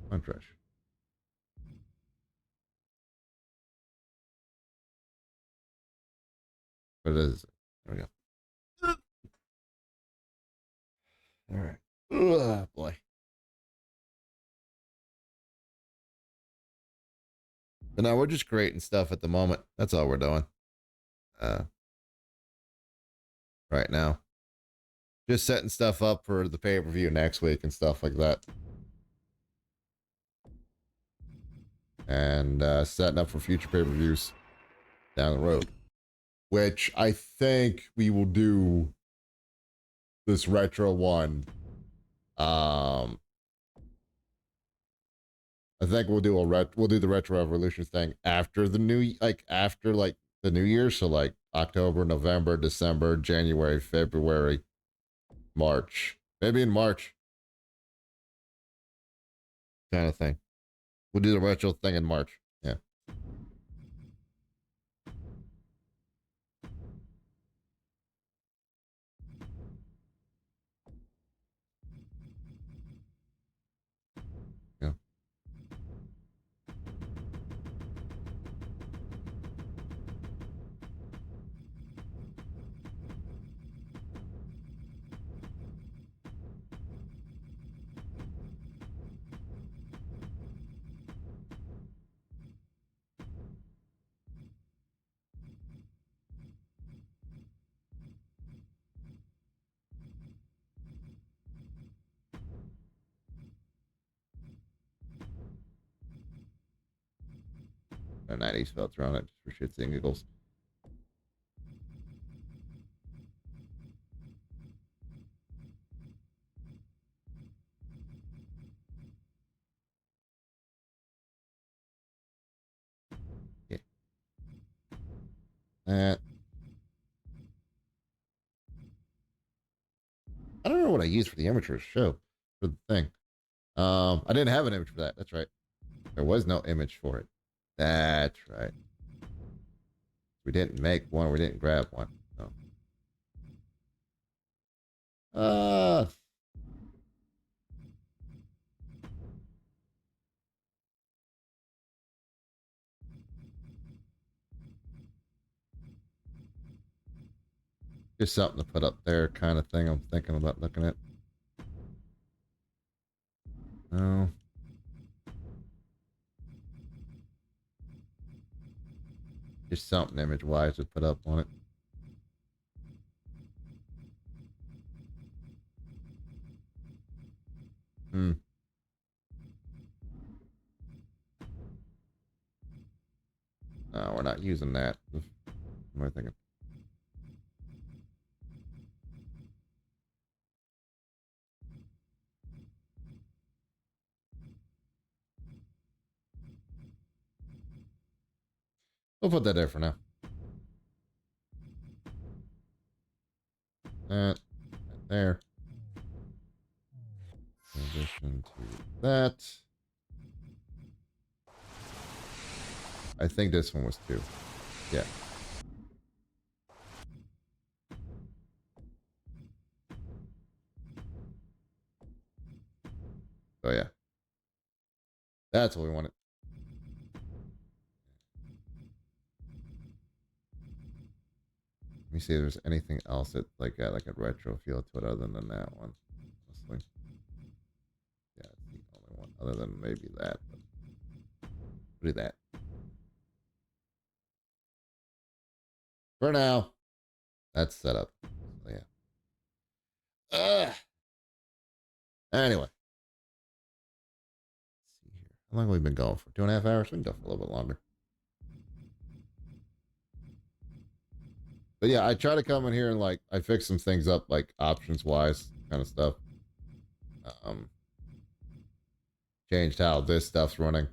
I'm fresh. But it is. There we go. All right. Ugh, boy. But now we're just creating stuff at the moment. That's all we're doing. Uh, right now. Just setting stuff up for the pay per view next week and stuff like that. And setting up for future pay per views down the road. Which I think we will do this retro one. I think we'll do we'll do the retro revolution thing after the after the new year. So like October, November, December, January, February, March. Maybe in March. Kind of thing. We'll do the retro thing in March. Yeah. Yeah. A 90s felt thrown it just for shits and giggles. Yeah. I don't know what I used for the amateur show for the thing. I didn't have an image for that. That's right. There was no image for it. That's right. We didn't make one. We didn't grab one. No. Uh, just something to put up there, kind of thing. I'm thinking about looking at. No. Just something image wise to put up on it. Hmm. No, we're not using that. What am I thinking? We'll put that there for now. that there. Transition to that. I think this one was 2. Yeah. Oh yeah. That's what we wanted. Let me see if there's anything else that like a retro feel to it other than that one. Honestly. Yeah, it's the only one other than maybe that. But do that. For now, that's set up. So, yeah. Anyway. Let's see here. How long have we been going for? 2.5 hours? We can go for a little bit longer. But yeah, I try to come in here and like I fix some things up like options wise kind of stuff. Um Changed how this stuff's running.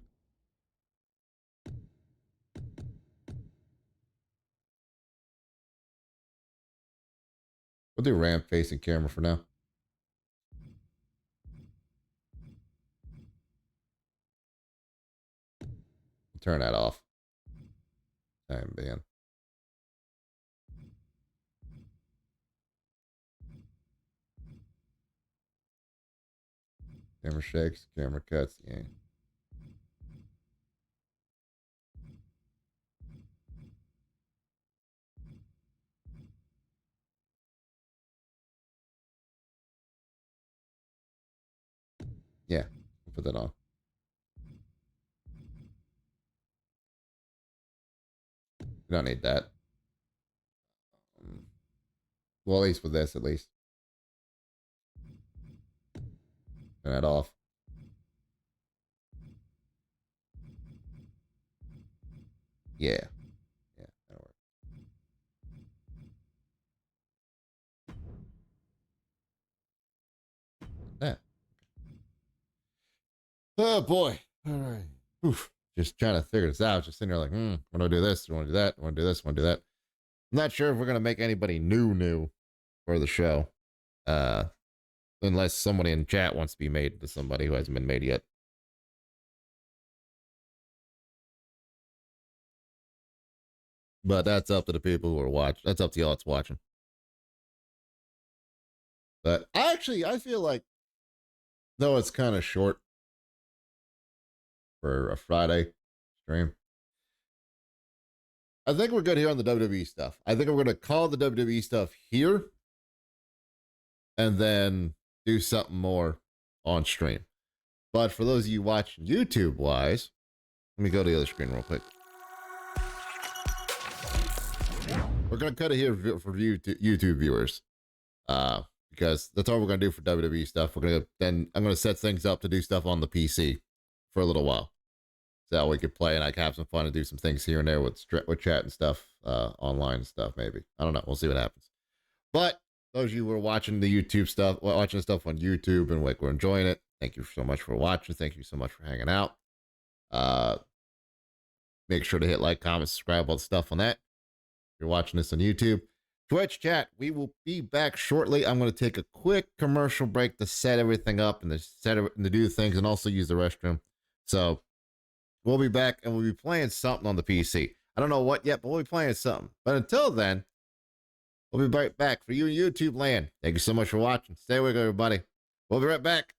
We'll do ramp facing camera for now. We'll turn that off. Time being. Camera shakes, camera cuts. Yeah. Yeah. We'll put that on. We don't need that. Well, at least with this, at least. Turn that off. Yeah. Yeah, that'll work. That. Oh boy. All right. Oof. Just trying to figure this out. Just sitting there like, want to do this, want to do that, want to do this, want to do that. I'm not sure if we're gonna make anybody new for the show. Uh Unless somebody in chat wants to be made to somebody who hasn't been made yet. But that's up to the people who are watching. That's up to y'all that's watching. But I feel like, though it's kind of short for a Friday stream, I think we're good here on the WWE stuff. I think we're going to call the WWE stuff here and then do something more on stream. But for those of you watching YouTube wise, let me go to the other screen real quick. We're going to cut it here for YouTube viewers. Because that's all we're going to do for WWE stuff. I'm going to set things up to do stuff on the PC for a little while. So we could play and I can have some fun and do some things here and there with chat and stuff, online and stuff, maybe. I don't know. We'll see what happens. But those of you who are watching the YouTube stuff, watching stuff on YouTube and like we're enjoying it, thank you so much for watching. Thank you so much for hanging out. Make sure to hit like, comment, subscribe, all the stuff on that. If you're watching this on YouTube. Twitch chat, we will be back shortly. I'm going to take a quick commercial break to set everything up and to do things and also use the restroom. So we'll be back and we'll be playing something on the PC. I don't know what yet, but we'll be playing something. But until then, we'll be right back for you in YouTube land. Thank you so much for watching. Stay awake, everybody. We'll be right back.